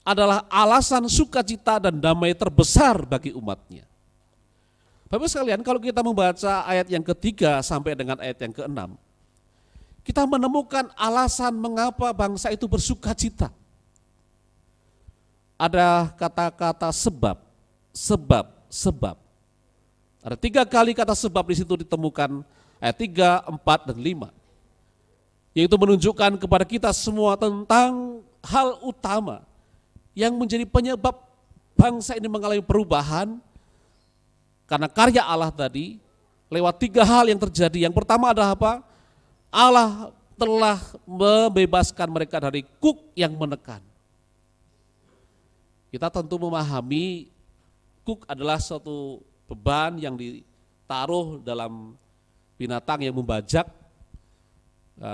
adalah alasan sukacita dan damai terbesar bagi umatnya. Bapak sekalian, kalau kita membaca ayat yang ketiga sampai dengan ayat yang keenam, kita menemukan alasan mengapa bangsa itu bersukacita. Ada kata-kata sebab. Ada 3 kali kata sebab di situ ditemukan, ayat 3, 4, dan 5. Yaitu menunjukkan kepada kita semua tentang hal utama yang menjadi penyebab bangsa ini mengalami perubahan karena karya Allah tadi lewat 3 hal yang terjadi. Yang pertama adalah apa? Allah telah membebaskan mereka dari kuk yang menekan. Kita tentu memahami kuk adalah suatu beban yang ditaruh dalam binatang yang membajak,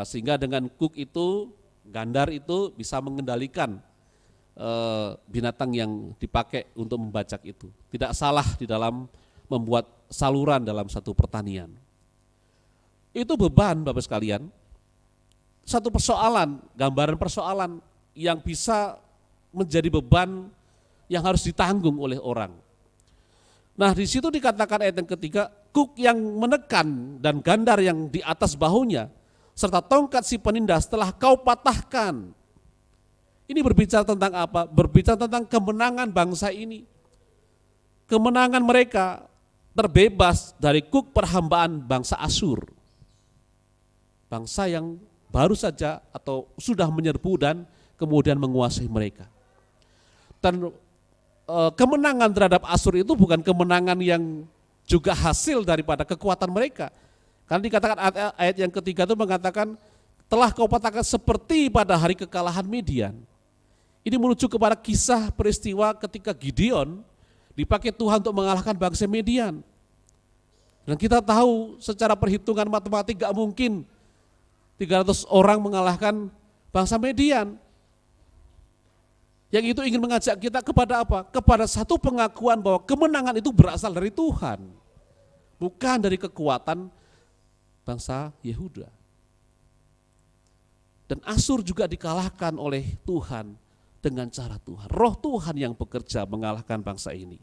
sehingga dengan kuk itu, gandar itu bisa mengendalikan binatang yang dipakai untuk membajak itu. Tidak salah di dalam membuat saluran dalam satu pertanian. Itu beban Bapak sekalian, satu persoalan, gambaran persoalan yang bisa menjadi beban yang harus ditanggung oleh orang. Nah, di situ dikatakan ayat yang ketiga, kuk yang menekan dan gandar yang di atas bahunya serta tongkat si penindas telah kau patahkan. Ini berbicara tentang apa? Berbicara tentang kemenangan bangsa ini. Kemenangan mereka terbebas dari kuk perhambaan bangsa Asyur. Bangsa yang baru saja atau sudah menyerbu dan kemudian menguasai mereka. Dan kemenangan terhadap Asyur itu bukan kemenangan yang juga hasil daripada kekuatan mereka. Karena dikatakan ayat yang ketiga itu mengatakan telah kau patahkan seperti pada hari kekalahan Midian. Ini menuju kepada kisah peristiwa ketika Gideon dipakai Tuhan untuk mengalahkan bangsa Midian. Dan kita tahu secara perhitungan matematik gak mungkin 300 orang mengalahkan bangsa Midian. Yang itu ingin mengajak kita kepada apa? Kepada satu pengakuan bahwa kemenangan itu berasal dari Tuhan. Bukan dari kekuatan bangsa Yehuda. Dan Asyur juga dikalahkan oleh Tuhan dengan cara Tuhan. Roh Tuhan yang bekerja mengalahkan bangsa ini.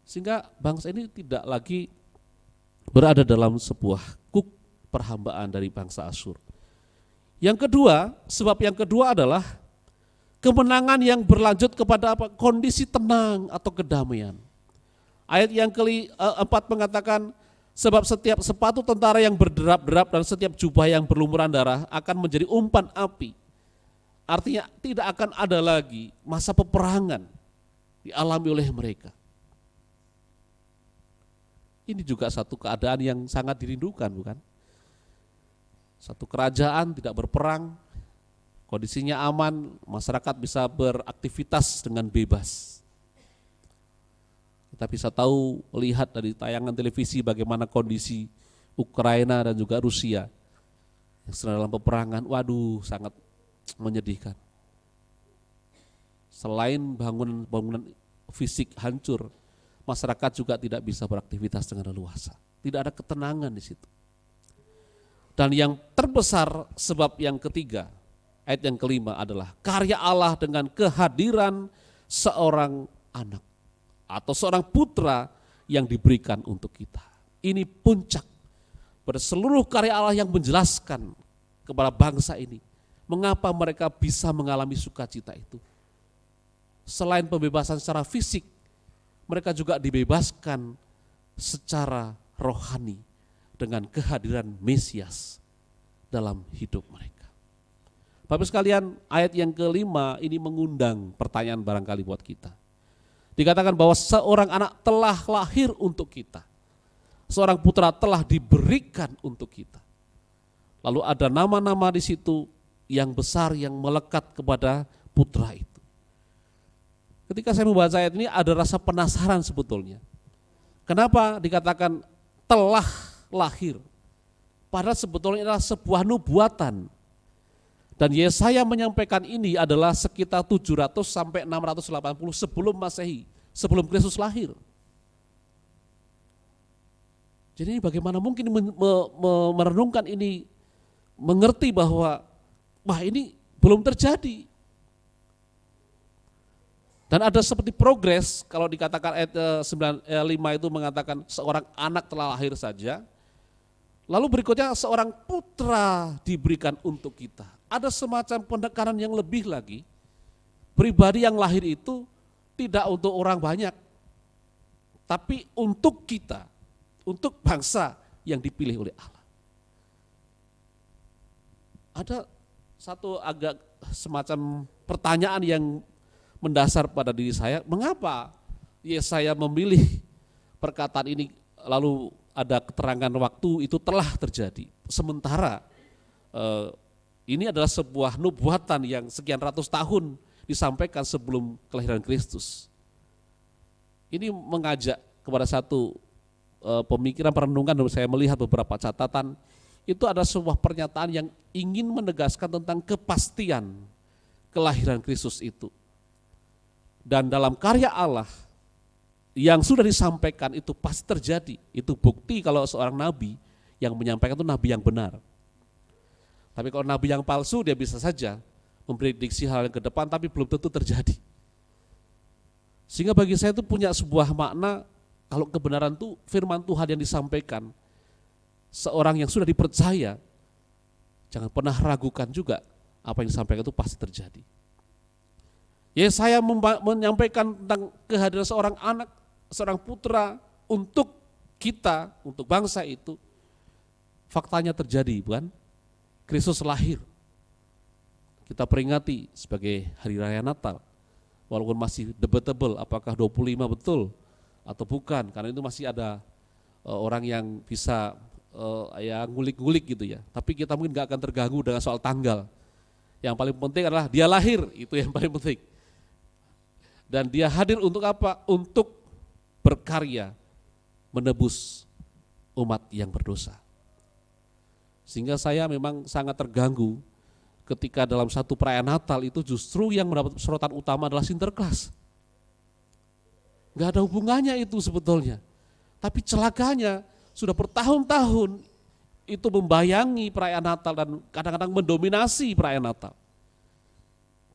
Sehingga bangsa ini tidak lagi berada dalam sebuah kuk perhambaan dari bangsa Asyur. Yang kedua, sebab yang kedua adalah kemenangan yang berlanjut kepada apa? Kondisi tenang atau kedamaian. Ayat yang keempat mengatakan, sebab setiap sepatu tentara yang berderap-derap dan setiap jubah yang berlumuran darah akan menjadi umpan api. Artinya tidak akan ada lagi masa peperangan dialami oleh mereka. Ini juga satu keadaan yang sangat dirindukan, bukan? Satu kerajaan tidak berperang, kondisinya aman, masyarakat bisa beraktivitas dengan bebas. Kita bisa tahu, lihat dari tayangan televisi bagaimana kondisi Ukraina dan juga Rusia yang sedang dalam peperangan. Waduh, sangat menyedihkan. Selain bangunan fisik hancur, masyarakat juga tidak bisa beraktivitas dengan leluasa. Tidak ada ketenangan di situ. Dan yang terbesar sebab yang ketiga, ayat yang kelima adalah karya Allah dengan kehadiran seorang anak atau seorang putra yang diberikan untuk kita. Ini puncak pada seluruh karya Allah yang menjelaskan kepada bangsa ini mengapa mereka bisa mengalami sukacita itu. Selain pembebasan secara fisik, mereka juga dibebaskan secara rohani dengan kehadiran Mesias dalam hidup mereka. Bapak sekalian, ayat yang kelima ini mengundang pertanyaan barangkali buat kita. Dikatakan bahwa seorang anak telah lahir untuk kita. Seorang putra telah diberikan untuk kita. Lalu ada nama-nama di situ yang besar yang melekat kepada putra itu. Ketika saya membaca ayat ini ada rasa penasaran sebetulnya. Kenapa dikatakan telah lahir? Padahal sebetulnya adalah sebuah nubuatan. Dan Yesaya menyampaikan ini adalah sekitar 700 sampai 680 sebelum Masehi, sebelum Kristus lahir. Jadi bagaimana mungkin merenungkan ini, mengerti bahwa wah ini belum terjadi. Dan ada seperti progres, kalau dikatakan ayat 5 itu mengatakan seorang anak telah lahir saja, lalu berikutnya seorang putra diberikan untuk kita. Ada semacam penekanan yang lebih lagi, pribadi yang lahir itu tidak untuk orang banyak, tapi untuk kita, untuk bangsa yang dipilih oleh Allah. Ada satu agak semacam pertanyaan yang mendasar pada diri saya, mengapa Yesaya memilih perkataan ini lalu ada keterangan waktu itu telah terjadi. Sementara ini adalah sebuah nubuatan yang sekian ratus tahun disampaikan sebelum kelahiran Kristus. Ini mengajak kepada satu pemikiran perenungan, dan saya melihat beberapa catatan, itu ada sebuah pernyataan yang ingin menegaskan tentang kepastian kelahiran Kristus itu. Dan dalam karya Allah yang sudah disampaikan itu pasti terjadi. Itu bukti kalau seorang nabi yang menyampaikan itu nabi yang benar. Tapi kalau nabi yang palsu dia bisa saja memprediksi hal yang ke depan tapi belum tentu terjadi. Sehingga bagi saya itu punya sebuah makna, kalau kebenaran itu firman Tuhan yang disampaikan, seorang yang sudah dipercaya jangan pernah ragukan juga apa yang disampaikan itu pasti terjadi. Yesaya menyampaikan tentang kehadiran seorang anak, seorang putra untuk kita, untuk bangsa itu. Faktanya terjadi, bukan? Kristus lahir. Kita peringati sebagai hari raya Natal. Walaupun masih debatable apakah 25 betul atau bukan, karena itu masih ada orang yang bisa ya ngulik-ngulik gitu ya. Tapi kita mungkin gak akan terganggu dengan soal tanggal. Yang paling penting adalah dia lahir, itu yang paling penting. Dan dia hadir untuk apa? Untuk berkarya menebus umat yang berdosa. Sehingga saya memang sangat terganggu ketika dalam satu perayaan Natal itu justru yang mendapat sorotan utama adalah Sinterklas. Gak ada hubungannya itu sebetulnya. Tapi celakanya sudah bertahun-tahun itu membayangi perayaan Natal dan kadang-kadang mendominasi perayaan Natal.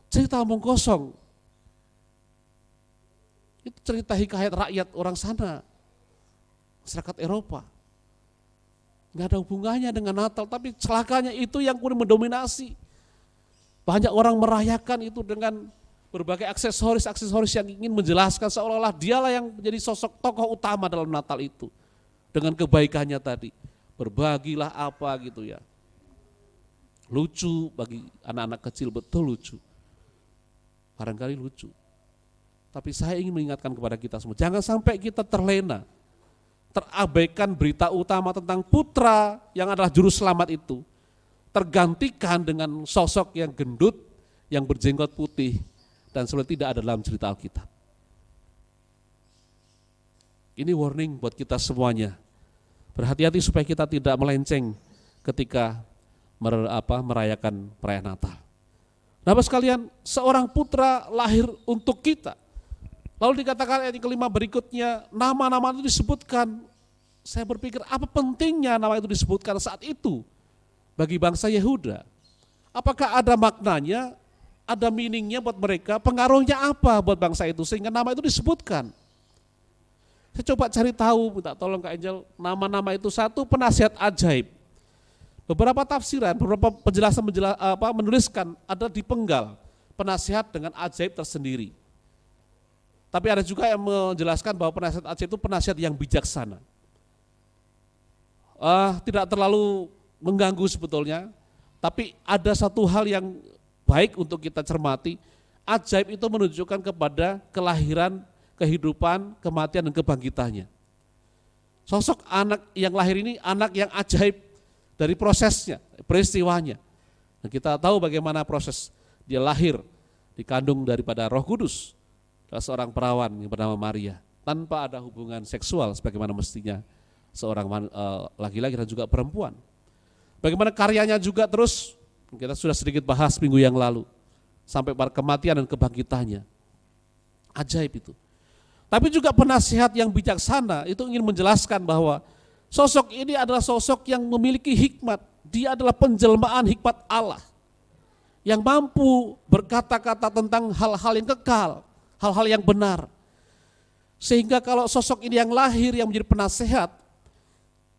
Cerita omong kosong. Itu cerita hikayat rakyat orang sana, masyarakat Eropa. Nggak ada hubungannya dengan Natal, tapi celakanya itu yang kemudian mendominasi. Banyak orang merayakan itu dengan berbagai aksesoris-aksesoris yang ingin menjelaskan seolah-olah dialah yang menjadi sosok tokoh utama dalam Natal itu. Dengan kebaikannya tadi, berbagilah apa gitu ya. Lucu bagi anak-anak kecil, betul lucu. Barangkali lucu. Tapi saya ingin mengingatkan kepada kita semua, jangan sampai kita terlena, terabaikan berita utama tentang putra yang adalah juru selamat itu, tergantikan dengan sosok yang gendut, yang berjenggot putih, dan sebenarnya tidak ada dalam cerita Alkitab. Ini warning buat kita semuanya, berhati-hati supaya kita tidak melenceng ketika merayakan perayaan Natal. Nah, Bapak sekalian, seorang putra lahir untuk kita. Lalu dikatakan ayat kelima berikutnya, nama-nama itu disebutkan. Saya berpikir apa pentingnya nama itu disebutkan saat itu? bagi bangsa Yehuda. Apakah ada maknanya, ada meaningnya buat mereka, pengaruhnya apa buat bangsa itu sehingga nama itu disebutkan. Saya coba cari tahu, minta tolong Kak Angel, nama-nama itu satu penasihat ajaib. Beberapa tafsiran, beberapa penjelasan menuliskan ada dipenggal penasihat dengan ajaib tersendiri. Tapi ada juga yang menjelaskan bahwa penasihat ajaib itu penasihat yang bijaksana. Tidak terlalu mengganggu sebetulnya, tapi ada satu hal yang baik untuk kita cermati. Ajaib itu menunjukkan kepada kelahiran, kehidupan, kematian, dan kebangkitannya. Sosok anak yang lahir ini anak yang ajaib dari prosesnya, peristiwanya. Dan kita tahu bagaimana proses dia lahir, dikandung daripada Roh Kudus, seorang perawan yang bernama Maria, tanpa ada hubungan seksual sebagaimana mestinya seorang laki-laki dan juga perempuan. Bagaimana karyanya juga terus, kita sudah sedikit bahas minggu yang lalu, sampai pada kematian dan kebangkitannya. Ajaib itu. Tapi juga penasihat yang bijaksana itu ingin menjelaskan bahwa sosok ini adalah sosok yang memiliki hikmat. Dia adalah penjelmaan hikmat Allah yang mampu berkata-kata tentang hal-hal yang kekal, hal-hal yang benar. Sehingga kalau sosok ini yang lahir yang menjadi penasehat,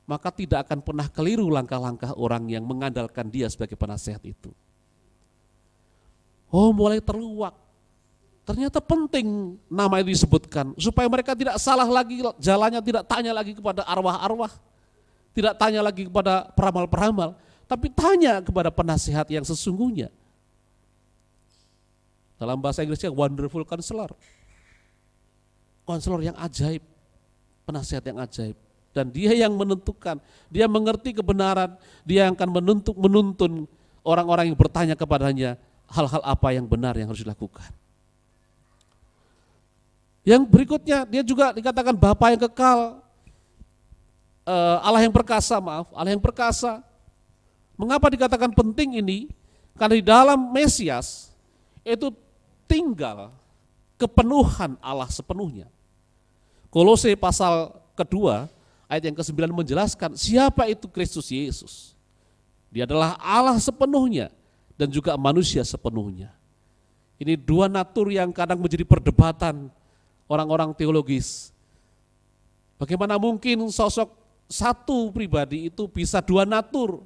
maka tidak akan pernah keliru langkah-langkah orang yang mengandalkan dia sebagai penasehat itu. Oh, mulai terluak. Ternyata penting nama itu disebutkan, supaya mereka tidak salah lagi jalannya, tidak tanya lagi kepada arwah-arwah, tidak tanya lagi kepada peramal-peramal, tapi tanya kepada penasihat yang sesungguhnya. Dalam bahasa Inggrisnya wonderful counselor. Counselor yang ajaib, penasihat yang ajaib. Dan dia yang menentukan, dia mengerti kebenaran, dia yang akan menuntun orang-orang yang bertanya kepadanya hal-hal apa yang benar yang harus dilakukan. Yang berikutnya dia juga dikatakan Bapa yang kekal, Allah yang perkasa, Allah yang perkasa. Mengapa dikatakan penting ini? Karena di dalam Mesias itu tinggal kepenuhan Allah sepenuhnya. Kolose pasal kedua ayat yang ke-9 menjelaskan siapa itu Kristus Yesus. Dia adalah Allah sepenuhnya dan juga manusia sepenuhnya. Ini dua natur yang kadang menjadi perdebatan orang-orang teologis. Bagaimana mungkin sosok satu pribadi itu bisa dua natur,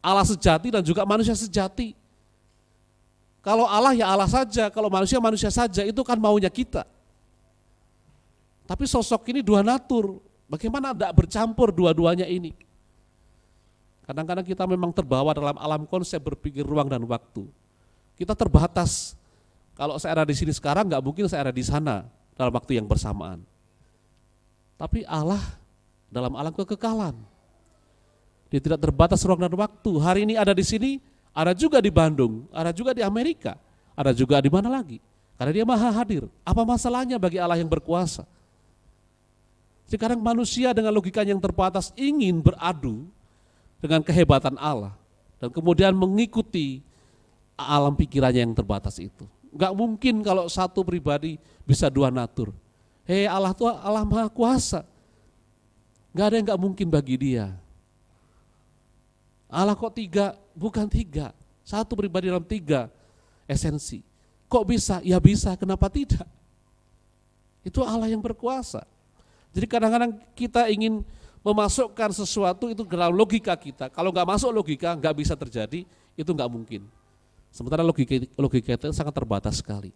Allah sejati dan juga manusia sejati. Kalau Allah ya Allah saja, kalau manusia manusia saja, itu kan maunya kita. Tapi sosok ini dua natur, bagaimana tidak bercampur dua-duanya ini? Kadang-kadang kita memang terbawa dalam alam konsep berpikir ruang dan waktu. Kita terbatas. Kalau saya ada di sini sekarang, nggak mungkin saya ada di sana dalam waktu yang bersamaan. Tapi Allah dalam alam kekekalan. Dia tidak terbatas ruang dan waktu. Hari ini ada di sini, ada juga di Bandung, ada juga di Amerika, ada juga di mana lagi. Karena dia maha hadir. Apa masalahnya bagi Allah yang berkuasa? Sekarang manusia dengan logikanya yang terbatas ingin beradu dengan kehebatan Allah. Dan kemudian mengikuti alam pikirannya yang terbatas itu. Enggak mungkin kalau satu pribadi bisa dua natur. Allah itu Allah maha kuasa. Enggak ada yang enggak mungkin bagi dia. Allah kok tiga? Bukan tiga. Satu pribadi dalam tiga esensi. Kok bisa? Ya bisa, kenapa tidak? Itu Allah yang berkuasa. Jadi kadang-kadang kita ingin memasukkan sesuatu itu ke dalam logika kita. Kalau enggak masuk logika, enggak bisa terjadi, itu enggak mungkin. Sementara logika itu sangat terbatas sekali.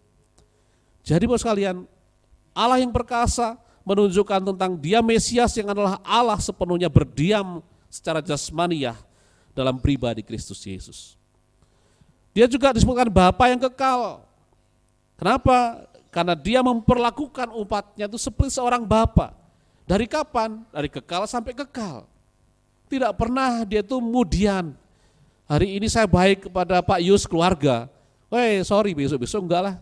Jadi Bapak sekalian, Allah yang perkasa menunjukkan tentang dia Mesias yang adalah Allah sepenuhnya berdiam secara jasmaniah dalam pribadi Kristus Yesus. Dia juga disebutkan Bapa yang kekal. Kenapa? Karena dia memperlakukan umatnya itu seperti seorang bapa. Dari kapan? Dari kekal sampai kekal. Tidak pernah dia itu kemudian. Hari ini saya baik kepada Pak Yus keluarga. Sorry besok-besok enggak lah.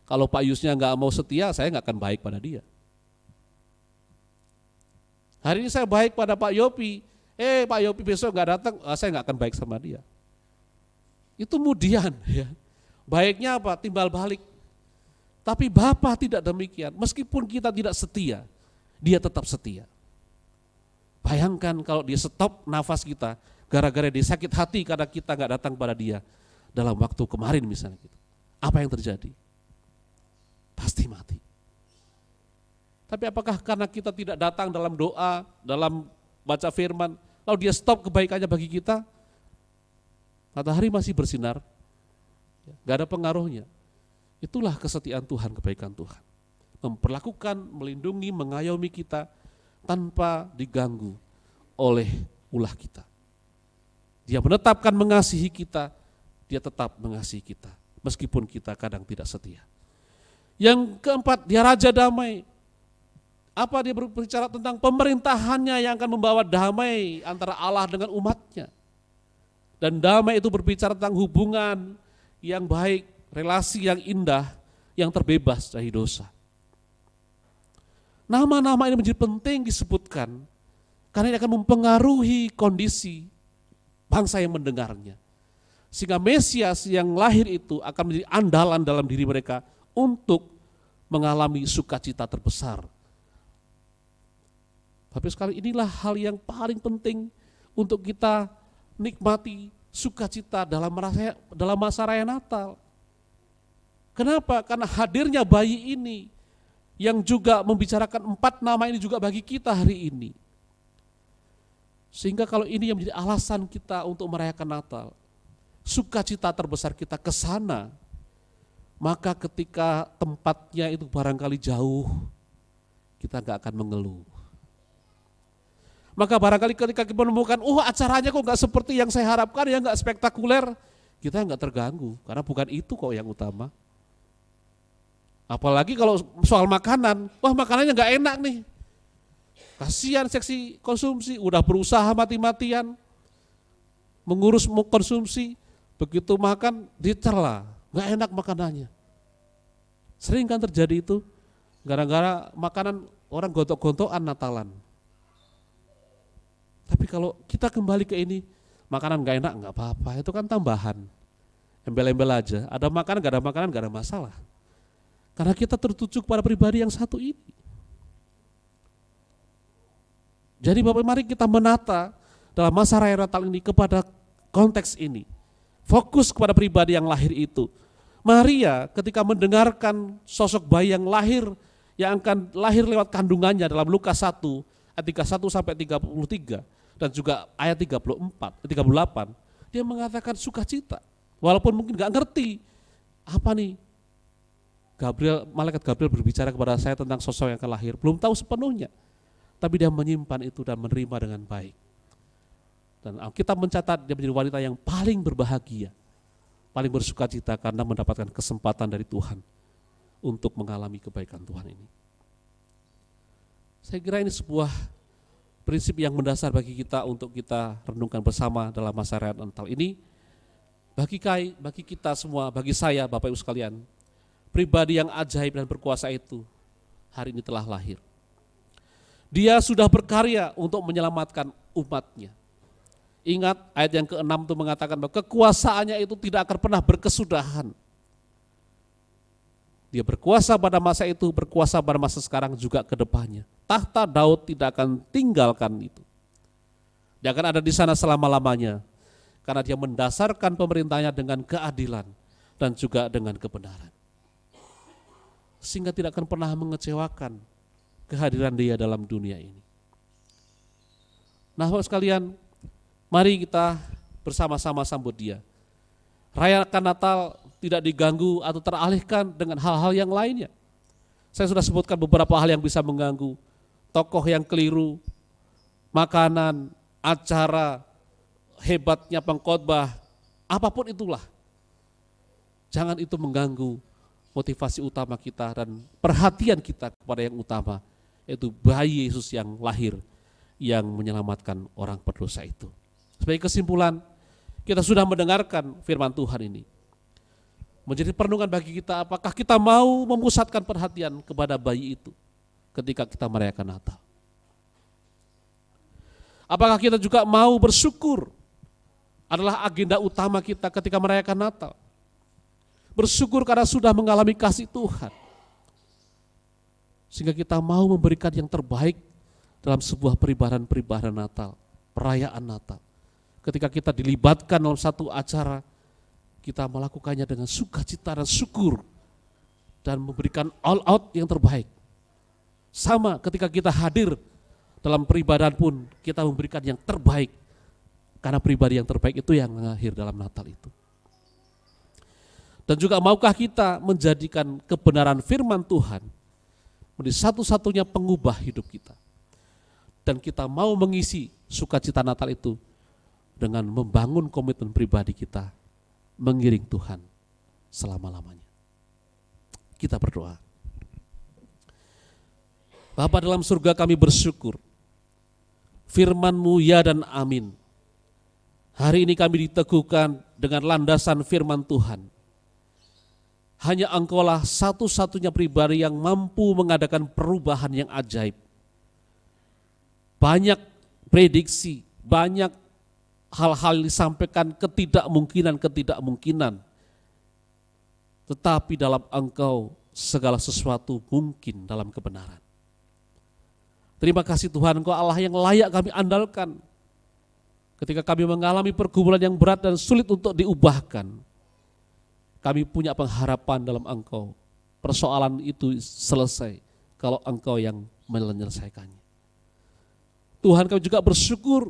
Kalau Pak Yusnya enggak mau setia, saya enggak akan baik pada dia. Hari ini saya baik pada Pak Yopi. Pak Yopi besok enggak datang, saya enggak akan baik sama dia. Itu kemudian ya. Baiknya apa? Timbal balik. Tapi Bapa tidak demikian. Meskipun kita tidak setia, dia tetap setia. Bayangkan kalau dia stop nafas kita gara-gara dia sakit hati karena kita nggak datang pada dia dalam waktu kemarin misalnya gitu. Apa yang terjadi? Pasti mati. Tapi apakah karena kita tidak datang dalam doa, dalam baca firman, lalu dia stop kebaikannya bagi kita? Matahari masih bersinar, gak ada pengaruhnya. Itulah kesetiaan Tuhan, kebaikan Tuhan. Memperlakukan, melindungi, mengayomi kita tanpa diganggu oleh ulah kita. Dia menetapkan mengasihi kita, dia tetap mengasihi kita, meskipun kita kadang tidak setia. Yang keempat, dia Raja Damai. Apa dia berbicara tentang pemerintahannya yang akan membawa damai antara Allah dengan umatnya. Dan damai itu berbicara tentang hubungan yang baik, relasi yang indah, yang terbebas dari dosa. Nama-nama ini menjadi penting disebutkan karena ini akan mempengaruhi kondisi bangsa yang mendengarnya. Sehingga Mesias yang lahir itu akan menjadi andalan dalam diri mereka untuk mengalami sukacita terbesar. Tapi sekali inilah hal yang paling penting untuk kita nikmati sukacita dalam masa raya Natal. Kenapa? Karena hadirnya bayi ini yang juga membicarakan 4 nama ini juga bagi kita hari ini. Sehingga kalau ini yang menjadi alasan kita untuk merayakan Natal, sukacita terbesar kita ke sana, maka ketika tempatnya itu barangkali jauh, kita gak akan mengeluh. Maka barangkali ketika kita menemukan, acaranya kok gak seperti yang saya harapkan, ya gak spektakuler, kita gak terganggu, karena bukan itu kok yang utama. Apalagi kalau soal makanan, makanannya gak enak nih. Kasihan seksi konsumsi, udah berusaha mati-matian, mengurus konsumsi, begitu makan dicela, gak enak makanannya. Sering kan terjadi itu, gara-gara makanan orang gontok-gontokan Natalan. Tapi kalau kita kembali ke ini, makanan gak enak gak apa-apa, itu kan tambahan. Embel-embel aja, ada makanan gak ada masalah. Karena kita tertuju kepada pribadi yang satu ini. Jadi Bapak, mari kita menata dalam masa raya Natal ini kepada konteks ini. Fokus kepada pribadi yang lahir itu. Maria ketika mendengarkan sosok bayi yang lahir, yang akan lahir lewat kandungannya dalam Lukas 1, ayat 31 sampai 33, dan juga ayat 38, dia mengatakan sukacita. Walaupun mungkin gak ngerti, apa nih, Malaikat Gabriel berbicara kepada saya tentang sosok yang akan lahir, belum tahu sepenuhnya. Tapi dia menyimpan itu dan menerima dengan baik. Dan Alkitab mencatat dia menjadi wanita yang paling berbahagia, paling bersukacita karena mendapatkan kesempatan dari Tuhan untuk mengalami kebaikan Tuhan ini. Saya kira ini sebuah prinsip yang mendasar bagi kita untuk kita renungkan bersama dalam masa raya Natal ini. Bagi kita semua, bagi saya, Bapak Ibu sekalian, pribadi yang ajaib dan berkuasa itu hari ini telah lahir. Dia sudah berkarya untuk menyelamatkan umatnya. Ingat ayat yang ke-6 itu mengatakan bahwa kekuasaannya itu tidak akan pernah berkesudahan. Dia berkuasa pada masa itu, berkuasa pada masa sekarang juga ke depannya. Tahta Daud tidak akan tinggalkan itu. Dia akan ada di sana selama-lamanya. Karena dia mendasarkan pemerintahnya dengan keadilan dan juga dengan kebenaran. Sehingga tidak akan pernah mengecewakan kehadiran dia dalam dunia ini. Nah, Bapak sekalian, mari kita bersama-sama sambut dia. Rayakan Natal tidak diganggu atau teralihkan dengan hal-hal yang lainnya. Saya sudah sebutkan beberapa hal yang bisa mengganggu. Tokoh yang keliru, makanan, acara, hebatnya pengkhotbah, apapun itulah. Jangan itu mengganggu motivasi utama kita dan perhatian kita kepada yang utama, yaitu bayi Yesus yang lahir, yang menyelamatkan orang berdosa itu. Sebagai kesimpulan, kita sudah mendengarkan firman Tuhan ini. Menjadi perenungan bagi kita, apakah kita mau memusatkan perhatian kepada bayi itu ketika kita merayakan Natal? Apakah kita juga mau bersyukur adalah agenda utama kita ketika merayakan Natal? Bersyukur karena sudah mengalami kasih Tuhan. Sehingga kita mau memberikan yang terbaik dalam sebuah peribadahan Natal, perayaan Natal. ketika kita dilibatkan dalam satu acara, kita melakukannya dengan sukacita dan syukur dan memberikan all out yang terbaik. Sama ketika kita hadir dalam peribadahan pun kita memberikan yang terbaik, karena pribadi yang terbaik itu yang mengakhir dalam Natal itu. Dan juga maukah kita menjadikan kebenaran firman Tuhan menjadi satu-satunya pengubah hidup kita. Dan kita mau mengisi sukacita Natal itu dengan membangun komitmen pribadi kita mengiring Tuhan selama-lamanya. Kita berdoa. Bapa dalam surga, kami bersyukur firman-Mu ya dan amin. Hari ini kami diteguhkan dengan landasan firman Tuhan. Hanya Engkaulah satu-satunya pribadi yang mampu mengadakan perubahan yang ajaib. Banyak prediksi, banyak hal-hal disampaikan ketidakmungkinan. Tetapi dalam Engkau segala sesuatu mungkin dalam kebenaran. Terima kasih Tuhan, Engkau Allah yang layak kami andalkan. Ketika kami mengalami pergumulan yang berat dan sulit untuk diubahkan, kami punya pengharapan dalam Engkau. Persoalan itu selesai kalau Engkau yang menyelesaikannya. Tuhan, kami juga bersyukur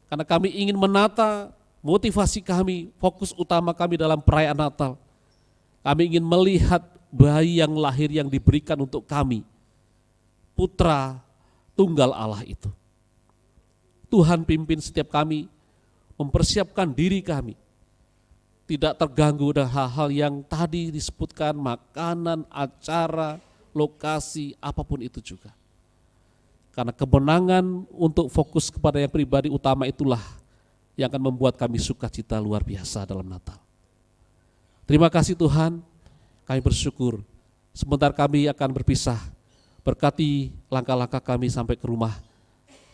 karena kami ingin menata motivasi kami, fokus utama kami dalam perayaan Natal. Kami ingin melihat bayi yang lahir yang diberikan untuk kami, Putra Tunggal Allah itu. Tuhan pimpin setiap kami, mempersiapkan diri kami, tidak terganggu dengan hal-hal yang tadi disebutkan, makanan, acara, lokasi, apapun itu juga. Karena kemenangan untuk fokus kepada yang pribadi utama itulah yang akan membuat kami sukacita luar biasa dalam Natal. Terima kasih Tuhan, kami bersyukur. Sebentar kami akan berpisah, berkati langkah-langkah kami sampai ke rumah.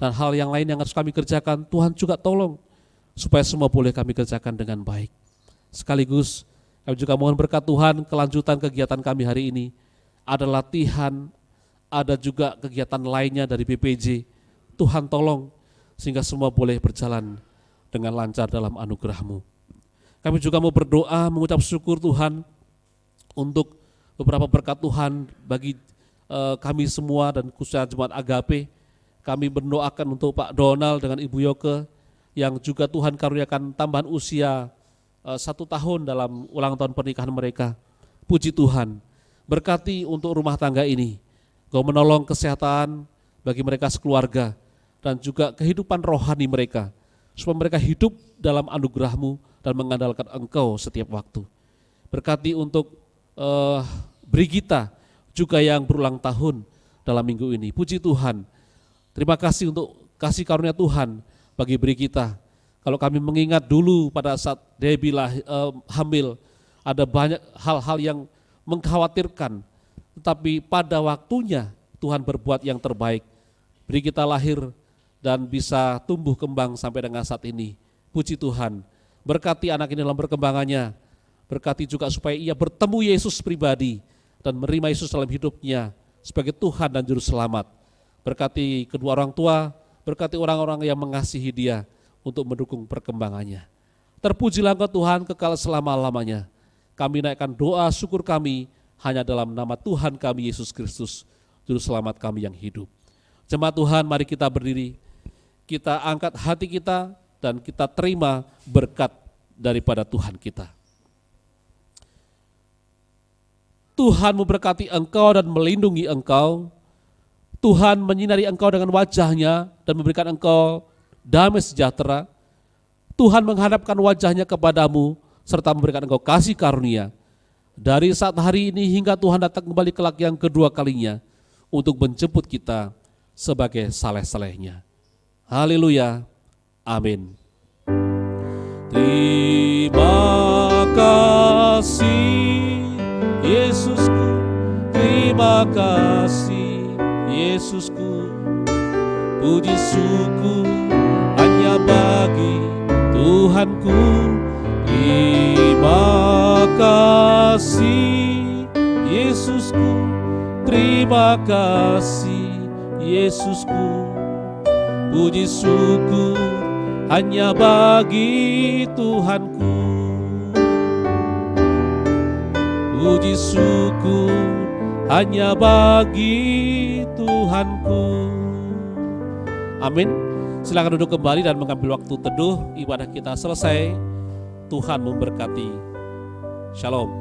Dan hal yang lain yang harus kami kerjakan, Tuhan juga tolong supaya semua boleh kami kerjakan dengan baik. Sekaligus kami juga mohon berkat Tuhan kelanjutan kegiatan kami hari ini. Ada latihan, ada juga kegiatan lainnya dari BPJ. Tuhan tolong sehingga semua boleh berjalan dengan lancar dalam anugerah-Mu. Kami juga mau berdoa, mengucap syukur Tuhan untuk beberapa berkat Tuhan bagi kami semua dan khususnya Jemaat Agape. Kami mendoakan untuk Pak Donald dengan Ibu Yoke yang juga Tuhan karuniakan tambahan usia 1 tahun dalam ulang tahun pernikahan mereka. Puji Tuhan, berkati untuk rumah tangga ini. Kau menolong kesehatan bagi mereka sekeluarga dan juga kehidupan rohani mereka, supaya mereka hidup dalam anugerah-Mu dan mengandalkan Engkau setiap waktu. Berkati untuk Brigita juga yang berulang tahun dalam minggu ini. Puji Tuhan, terima kasih untuk kasih karunia Tuhan bagi Brigita. Kalau kami mengingat dulu pada saat Debbie hamil, ada banyak hal-hal yang mengkhawatirkan, tetapi pada waktunya Tuhan berbuat yang terbaik. Brigita lahir dan bisa tumbuh kembang sampai dengan saat ini. Puji Tuhan, berkati anak ini dalam perkembangannya, berkati juga supaya ia bertemu Yesus pribadi dan menerima Yesus dalam hidupnya sebagai Tuhan dan Juru Selamat. Berkati kedua orang tua, berkati orang-orang yang mengasihi dia untuk mendukung perkembangannya. Terpujilah Engkau Tuhan kekal selama-lamanya. Kami naikkan doa syukur kami hanya dalam nama Tuhan kami Yesus Kristus, Juru Selamat kami yang hidup. Jemaat Tuhan, mari kita berdiri, kita angkat hati kita dan kita terima berkat daripada Tuhan kita. Tuhan memberkati engkau dan melindungi engkau. Tuhan menyinari engkau dengan wajah-Nya dan memberikan engkau damai sejahtera. Tuhan menghadapkan wajah-Nya kepadamu serta memberikan engkau kasih karunia. Dari saat hari ini hingga Tuhan datang kembali kelak yang kedua kalinya untuk menjemput kita sebagai saleh-salehnya. Haleluya. Amin. Terima kasih Yesusku, terima kasih Yesusku. Puji syukur hanya bagi Tuhanku. Terima kasih Yesusku, terima kasih Yesusku. Puji syukur hanya bagi Tuhanku. Puji syukur hanya bagi Tuhanku. Amin. Silakan duduk kembali dan mengambil waktu teduh. Ibadah kita selesai. Tuhan memberkati. Shalom.